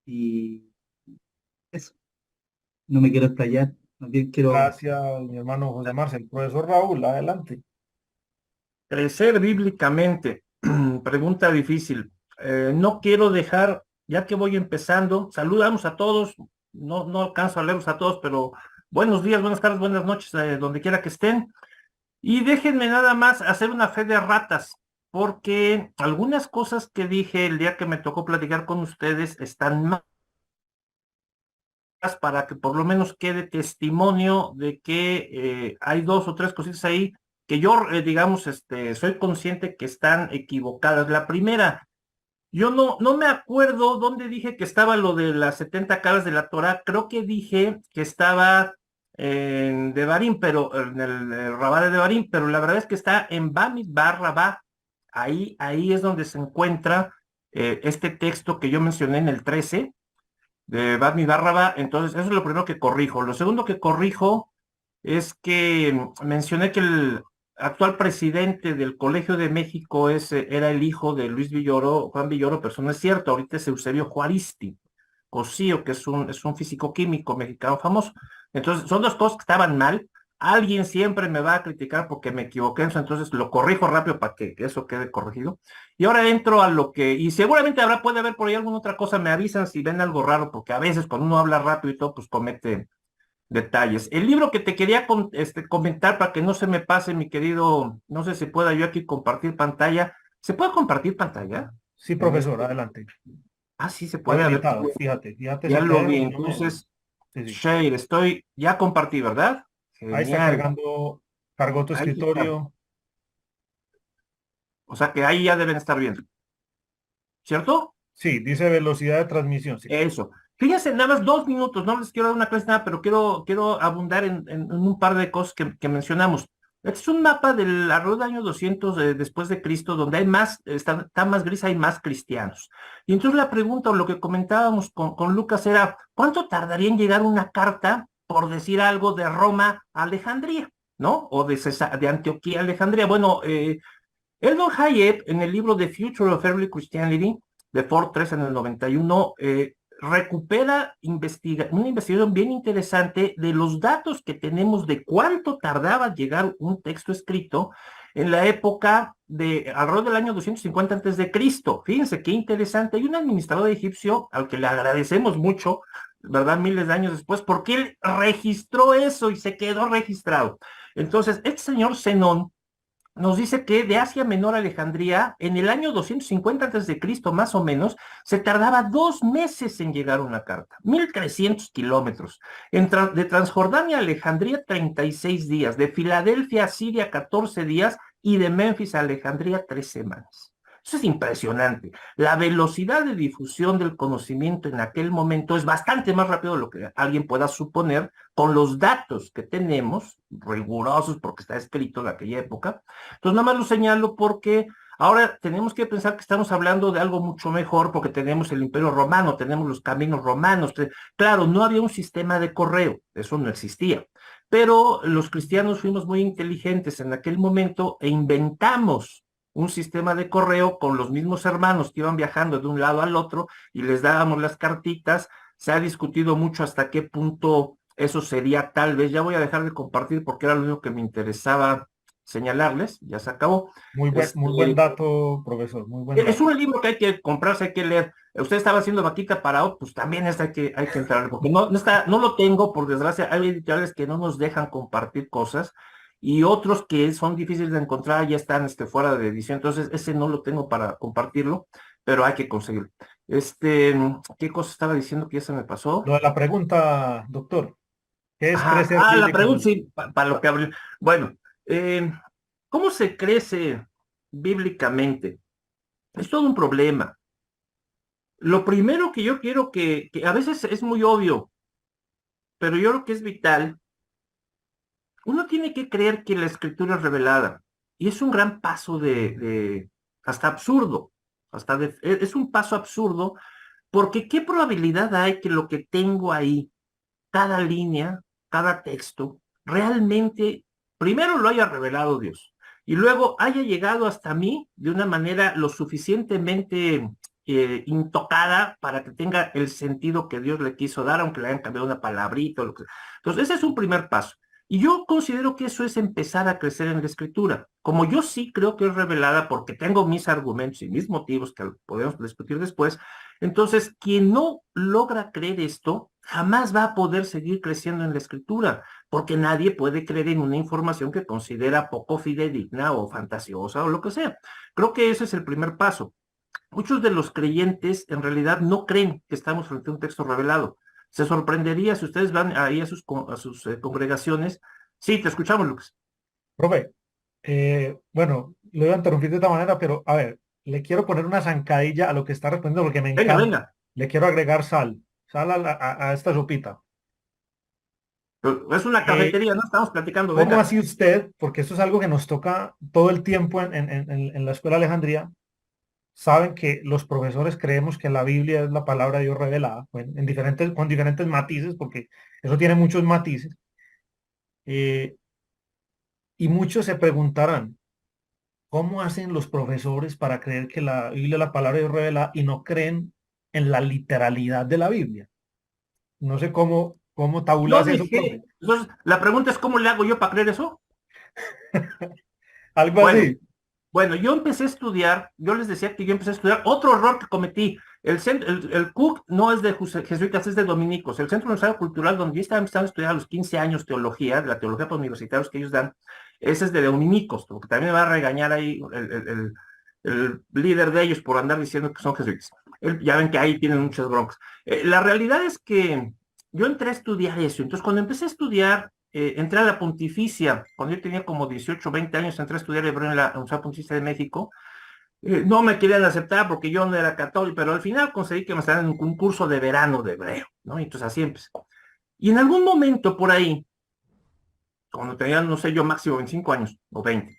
y eso, no me quiero explayar, más bien quiero...
Gracias, mi hermano José Marcel. Profesor Raúl, adelante.
Crecer bíblicamente. Pregunta difícil. No quiero dejar, ya que voy empezando, saludamos a todos. No alcanzo a leerlos a todos, pero buenos días, buenas tardes, buenas noches, donde quiera que estén. Y déjenme nada más hacer una fe de ratas, porque algunas cosas que dije el día que me tocó platicar con ustedes están mal, para que por lo menos quede testimonio de que hay dos o tres cositas ahí que yo, digamos, soy consciente que están equivocadas. La primera, yo no me acuerdo dónde dije que estaba lo de las 70 caras de la Torá. Creo que dije que estaba en Devarim, pero en el Rabá de Devarim, pero la verdad es que está en Bamidbar Rabá. Ahí es donde se encuentra este texto que yo mencioné en el 13 de Bamidbar Rabá. Entonces, eso es lo primero que corrijo. Lo segundo que corrijo es que mencioné que el actual presidente del Colegio de México era el hijo de Luis Villoro, Juan Villoro, pero eso no es cierto. Ahorita es Eusebio Juaristi Cosío, que es un físico-químico mexicano famoso. Entonces, son dos cosas que estaban mal. Alguien siempre me va a criticar porque me equivoqué, entonces lo corrijo rápido para que eso quede corregido. Y ahora entro a lo que, y seguramente puede haber por ahí alguna otra cosa, me avisan si ven algo raro, porque a veces cuando uno habla rápido y todo, pues comete detalles. El libro que te quería comentar para que no se me pase, mi querido, no sé si pueda yo aquí compartir pantalla. ¿Se puede compartir pantalla?
Sí, profesor, adelante.
Ah, sí, se puede.
Habilitado, fíjate.
Ya lo vi, entonces, share, ya compartí, ¿verdad? Genial.
Ahí está cargó tu escritorio.
O sea que ahí ya deben estar viendo. ¿Cierto?
Sí, dice velocidad de transmisión. Sí.
Eso. Fíjense, nada más 2 minutos, no les quiero dar una clase nada, pero quiero abundar en un par de cosas que mencionamos. Este es un mapa del alrededor del año 200 después de Cristo, donde hay más, está más gris, hay más cristianos. Y entonces la pregunta, o lo que comentábamos con Lucas era, ¿cuánto tardaría en llegar una carta, por decir algo, de Roma a Alejandría, ¿no? O de Antioquía a Alejandría. Bueno, Eldon Hayek, en el libro The Future of Early Christianity, de Ford 3 en el 91, recupera una investigación bien interesante de los datos que tenemos de cuánto tardaba llegar un texto escrito en la época de alrededor del año 250 antes de Cristo. Fíjense qué interesante. Hay un administrador egipcio al que le agradecemos mucho, ¿verdad? Miles de años después, porque él registró eso y se quedó registrado. Entonces, este señor Zenón nos dice que de Asia Menor a Alejandría, en el año 250 a.C., más o menos, se tardaba 2 meses en llegar una carta, 1.300 kilómetros. De Transjordania a Alejandría, 36 días. De Filadelfia a Siria, 14 días. Y de Memphis a Alejandría, 3 semanas. Eso es impresionante. La velocidad de difusión del conocimiento en aquel momento es bastante más rápido de lo que alguien pueda suponer con los datos que tenemos, rigurosos porque está escrito en aquella época. Entonces nada más lo señalo porque ahora tenemos que pensar que estamos hablando de algo mucho mejor porque tenemos el Imperio Romano, tenemos los caminos romanos. Claro, no había un sistema de correo, eso no existía. Pero los cristianos fuimos muy inteligentes en aquel momento e inventamos un sistema de correo con los mismos hermanos que iban viajando de un lado al otro y les dábamos las cartitas. Se ha discutido mucho hasta qué punto eso sería tal vez. Ya voy a dejar de compartir porque era lo único que me interesaba señalarles. Ya se acabó.
Muy buen dato, profesor. Muy buen dato.
Es un libro que hay que comprarse, hay que leer. Usted estaba haciendo vaquita para otro, pues también hay que entrar, porque no lo tengo, por desgracia. Hay editoriales que no nos dejan compartir cosas y otros que son difíciles de encontrar ya están fuera de edición. Entonces ese no lo tengo para compartirlo, pero hay que conseguirlo. ¿Qué cosa estaba diciendo que ya se me pasó?
Lo de la pregunta, doctor. ¿Qué es crecer?
La pregunta, sí, para lo que abrió. Bueno, ¿cómo se crece bíblicamente? Es todo un problema. Lo primero que yo quiero que a veces es muy obvio, pero yo creo que es vital. Uno tiene que creer que la escritura es revelada. Y es un gran paso hasta absurdo. Es un paso absurdo porque ¿qué probabilidad hay que lo que tengo ahí, cada línea, cada texto, realmente primero lo haya revelado Dios y luego haya llegado hasta mí de una manera lo suficientemente intocada para que tenga el sentido que Dios le quiso dar, aunque le hayan cambiado una palabrita o lo que sea? Entonces ese es un primer paso. Y yo considero que eso es empezar a crecer en la escritura. Como yo sí creo que es revelada porque tengo mis argumentos y mis motivos que podemos discutir después, entonces quien no logra creer esto jamás va a poder seguir creciendo en la escritura, porque nadie puede creer en una información que considera poco fidedigna o fantasiosa o lo que sea. Creo que ese es el primer paso. Muchos de los creyentes en realidad no creen que estamos frente a un texto revelado. Se sorprendería si ustedes van ahí a sus congregaciones. Sí, te escuchamos, Lucas.
Profe, bueno, lo voy a interrumpir de esta manera, pero a ver, le quiero poner una zancadilla a lo que está respondiendo porque me encanta.
Venga.
Le quiero agregar sal a esta sopita.
Es una cafetería, no estamos platicando.
¿Cómo
Venga.
así usted? Porque esto es algo que nos toca todo el tiempo en la Escuela de Alejandría. Saben que los profesores creemos que la Biblia es la palabra de Dios revelada, con diferentes matices, porque eso tiene muchos matices. Y muchos se preguntarán, ¿cómo hacen los profesores para creer que la Biblia es la palabra de Dios revelada y no creen en la literalidad de la Biblia? No sé cómo tabulas eso, profe.
Entonces, la pregunta es, ¿cómo le hago yo para creer eso?
Algo así.
Bueno, yo empecé a estudiar, yo les decía que yo empecé a estudiar otro error que cometí. El CUC no es de jesuitas, es de dominicos. El Centro Universitario Cultural, donde yo estaba empezando a estudiar a los 15 años teología, la teología para universitarios que ellos dan, ese es de dominicos, porque también me va a regañar ahí el líder de ellos por andar diciendo que son jesuitas. Ya ven que ahí tienen muchas broncas. La realidad es que yo entré a estudiar eso. Entonces, cuando empecé a estudiar, entré a la Pontificia, cuando yo tenía como 18 o 20 años, entré a estudiar hebreo en la Universidad Pontificia de México. No me querían aceptar porque yo no era católico, pero al final conseguí que me salieran en un curso de verano de hebreo, ¿no? Y entonces así empecé. Y en algún momento por ahí, cuando tenía, no sé, yo máximo 25 años o 20,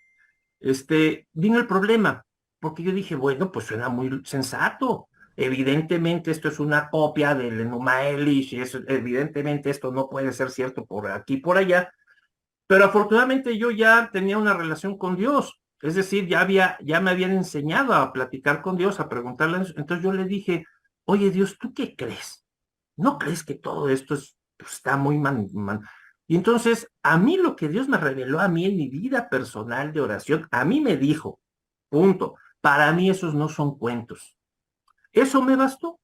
vino el problema, porque yo dije, bueno, pues suena muy sensato. Evidentemente esto es una copia del Enuma Elish, y eso, evidentemente esto no puede ser cierto por aquí, por allá, pero afortunadamente yo ya tenía una relación con Dios, es decir, ya me habían enseñado a platicar con Dios, a preguntarle, entonces yo le dije, oye Dios, ¿tú qué crees? ¿No crees que todo esto está muy Y entonces, a mí lo que Dios me reveló a mí en mi vida personal de oración, a mí me dijo, punto, para mí esos no son cuentos. Eso me bastó. O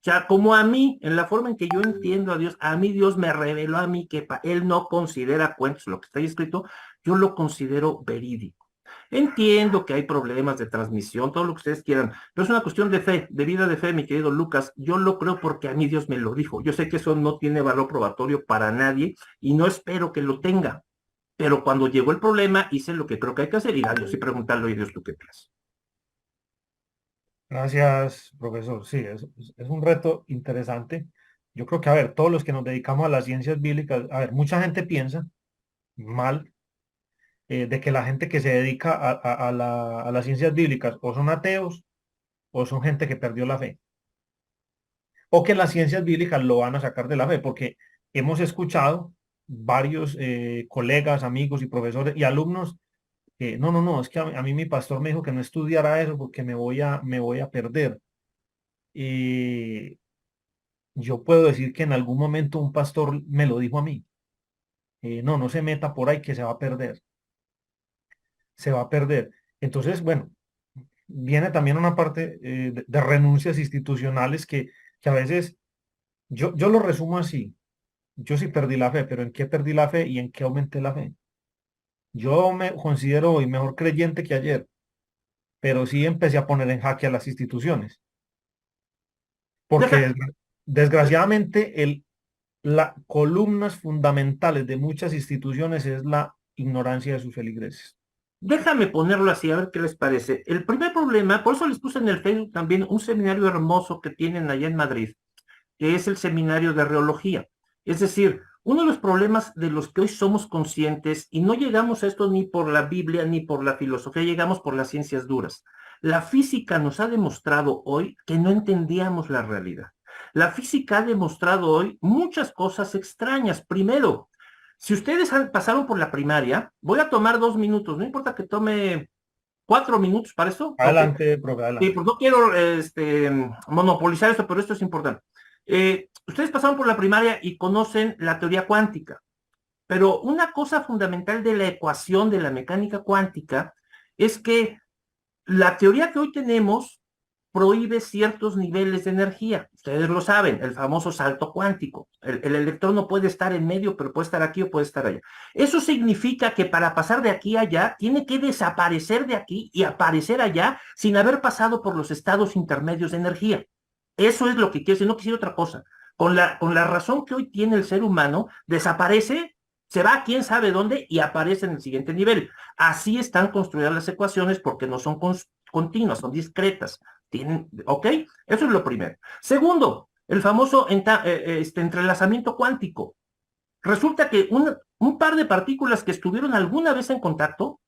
sea, como a mí, en la forma en que yo entiendo a Dios, a mí Dios me reveló a mí que Él no considera cuentos lo que está ahí escrito, yo lo considero verídico. Entiendo que hay problemas de transmisión, todo lo que ustedes quieran, pero es una cuestión de fe, de vida de fe, mi querido Lucas. Yo lo creo porque a mí Dios me lo dijo. Yo sé que eso no tiene valor probatorio para nadie y no espero que lo tenga. Pero cuando llegó el problema, hice lo que creo que hay que hacer, ir a Dios y preguntarle, oye Dios, ¿tú qué crees?
Gracias, profesor. Sí, es un reto interesante. Yo creo que, a ver, todos los que nos dedicamos a las ciencias bíblicas, a ver, mucha gente piensa mal de que la gente que se dedica a las ciencias bíblicas o son ateos o son gente que perdió la fe. O que las ciencias bíblicas lo van a sacar de la fe, porque hemos escuchado varios colegas, amigos y profesores y alumnos que no, es que a mí mi pastor me dijo que no estudiara eso porque me voy a perder. Y yo puedo decir que en algún momento un pastor me lo dijo a mí. No se meta por ahí que se va a perder. Se va a perder. Entonces, bueno, viene también una parte de renuncias institucionales que a veces yo lo resumo así. Yo sí perdí la fe, pero ¿en qué perdí la fe y en qué aumenté la fe? Yo me considero hoy mejor creyente que ayer, pero sí empecé a poner en jaque a las instituciones, porque desgraciadamente las columnas fundamentales de muchas instituciones es la ignorancia de sus feligreses.
Déjame ponerlo así, a ver qué les parece. El primer problema, por eso les puse en el Facebook también un seminario hermoso que tienen allá en Madrid, que es el seminario de reología. Es decir, uno de los problemas de los que hoy somos conscientes, y no llegamos a esto ni por la Biblia ni por la filosofía, llegamos por las ciencias duras. La física nos ha demostrado hoy que no entendíamos la realidad. La física ha demostrado hoy muchas cosas extrañas. Primero, si ustedes pasaron por la primaria, voy a tomar 2 minutos, no importa que tome 4 minutos para eso.
Adelante, profe, adelante.
Sí, pues no quiero monopolizar esto, pero esto es importante. Ustedes pasaron por la primaria y conocen la teoría cuántica, pero una cosa fundamental de la ecuación de la mecánica cuántica es que la teoría que hoy tenemos prohíbe ciertos niveles de energía. Ustedes lo saben, el famoso salto cuántico. El electrón no puede estar en medio, pero puede estar aquí o puede estar allá. Eso significa que para pasar de aquí a allá, tiene que desaparecer de aquí y aparecer allá sin haber pasado por los estados intermedios de energía. Eso es lo que quiero decir, no quisiera otra cosa. Con la razón que hoy tiene el ser humano, desaparece, se va a quién sabe dónde y aparece en el siguiente nivel. Así están construidas las ecuaciones porque no son continuas, son discretas. ¿Ok? Eso es lo primero. Segundo, el famoso entrelazamiento cuántico. Resulta que un par de partículas que estuvieron alguna vez en contacto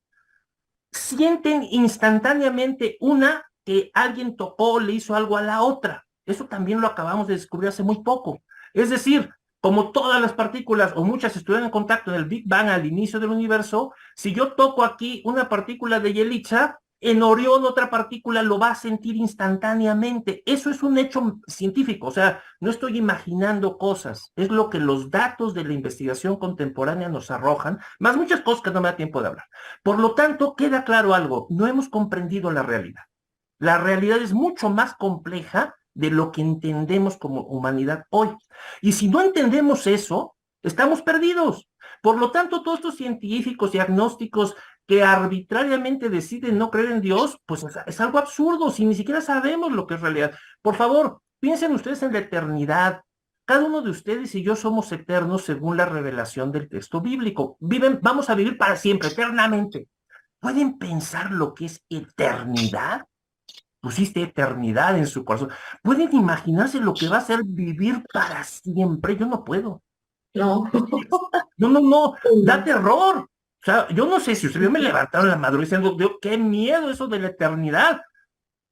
sienten instantáneamente una que alguien tocó, le hizo algo a la otra. Eso también lo acabamos de descubrir hace muy poco. Es decir, como todas las partículas o muchas estuvieron en contacto en el Big Bang al inicio del universo, si yo toco aquí una partícula de Yelicha, en Orión otra partícula lo va a sentir instantáneamente. Eso es un hecho científico, o sea, no estoy imaginando cosas, es lo que los datos de la investigación contemporánea nos arrojan, más muchas cosas que no me da tiempo de hablar. Por lo tanto, queda claro algo, no hemos comprendido la realidad. La realidad es mucho más compleja de lo que entendemos como humanidad hoy. Y si no entendemos eso, estamos perdidos. Por lo tanto, todos estos científicos y agnósticos que arbitrariamente deciden no creer en Dios, pues es algo absurdo, si ni siquiera sabemos lo que es realidad. Por favor, piensen ustedes en la eternidad. Cada uno de ustedes y yo somos eternos según la revelación del texto bíblico. Vamos a vivir para siempre, eternamente. ¿Pueden pensar lo que es eternidad? Pusiste eternidad en su corazón. ¿Pueden imaginarse lo que va a ser vivir para siempre? Yo no puedo.
No.
No, da terror. O sea, yo no sé si ustedes me levantaron la madrugada diciendo, Dios, qué miedo eso de la eternidad.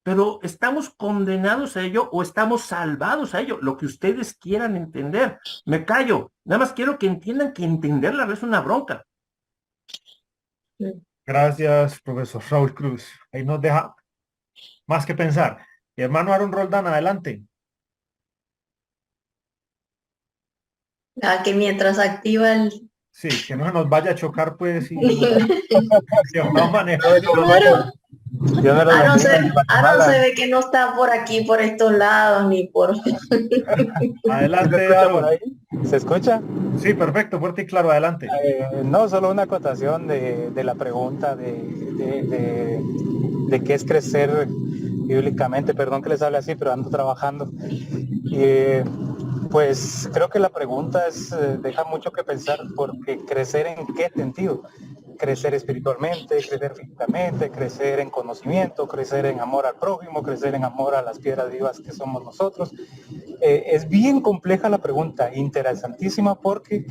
Pero ¿estamos condenados a ello o estamos salvados a ello? Lo que ustedes quieran entender. Me callo. Nada más quiero que entiendan que entenderla es una bronca.
Gracias, profesor Raúl Cruz. Ahí nos deja más que pensar. Hermano Aaron Roldán, adelante.
Que mientras activa el...
Sí, que no se nos vaya a chocar, pues, y de alguna manera.
Aaron se ve que no está por aquí, por estos lados, ni por...
Adelante, Aaron.
¿Se escucha?
Sí, perfecto, fuerte y claro, adelante.
No, solo una acotación de la pregunta de qué es crecer bíblicamente. Perdón que les hable así, pero ando trabajando. Pues creo que la pregunta deja mucho que pensar, porque crecer en qué sentido. Crecer espiritualmente, crecer físicamente, crecer en conocimiento, crecer en amor al prójimo, crecer en amor a las piedras vivas que somos nosotros. Es bien compleja la pregunta, interesantísima, porque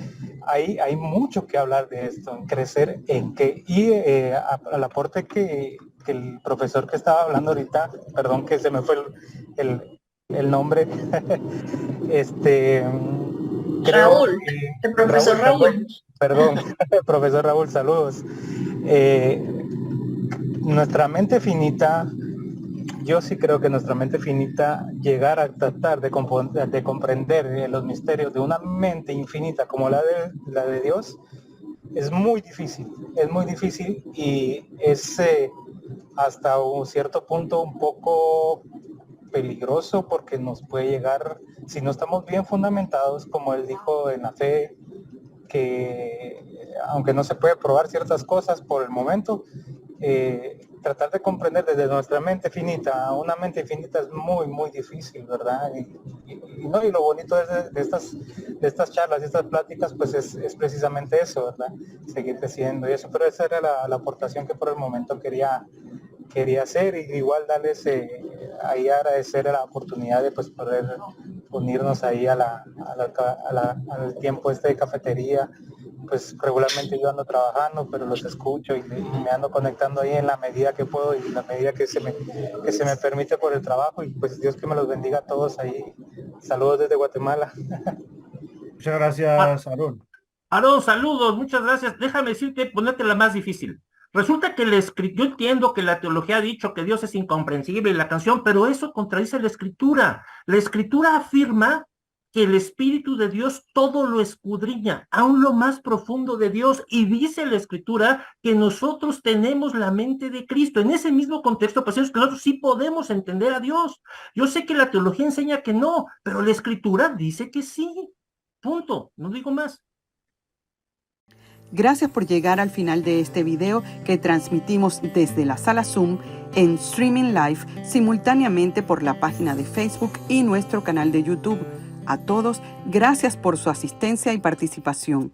hay mucho que hablar de esto, en crecer en qué. Y al aporte que el profesor que estaba hablando ahorita, perdón que se me fue el nombre,
Raúl, el profesor Raúl.
Perdón, profesor Raúl, saludos. Nuestra mente finita, yo sí creo que nuestra mente finita, llegar a tratar de comprender los misterios de una mente infinita como la de Dios, es muy difícil y es hasta un cierto punto un poco peligroso, porque nos puede llegar, si no estamos bien fundamentados, como él dijo, en la fe, que aunque no se puede probar ciertas cosas por el momento, tratar de comprender desde nuestra mente finita a una mente infinita es muy, muy difícil, ¿verdad? Y lo bonito de estas charlas, de estas pláticas, pues es precisamente eso, ¿verdad? Seguir creciendo y eso, pero esa era la aportación que por el momento quería hacer, y igual darles ahí agradecer la oportunidad de pues poder unirnos ahí al tiempo de cafetería. Pues regularmente yo ando trabajando, pero los escucho y me ando conectando ahí en la medida que puedo y en la medida que se me permite por el trabajo, y pues Dios que me los bendiga a todos ahí. Saludos desde Guatemala.
Muchas gracias, Aaron.
Aaron, saludos, muchas gracias. Déjame decirte, ponerte la más difícil. Resulta que yo entiendo que la teología ha dicho que Dios es incomprensible y la canción, pero eso contradice la Escritura. La Escritura afirma que el Espíritu de Dios todo lo escudriña, aún lo más profundo de Dios, y dice la Escritura que nosotros tenemos la mente de Cristo. En ese mismo contexto, pues es que nosotros sí podemos entender a Dios. Yo sé que la teología enseña que no, pero la Escritura dice que sí. Punto, no digo más.
Gracias por llegar al final de este video que transmitimos desde la sala Zoom en Streaming Live simultáneamente por la página de Facebook y nuestro canal de YouTube. A todos, gracias por su asistencia y participación.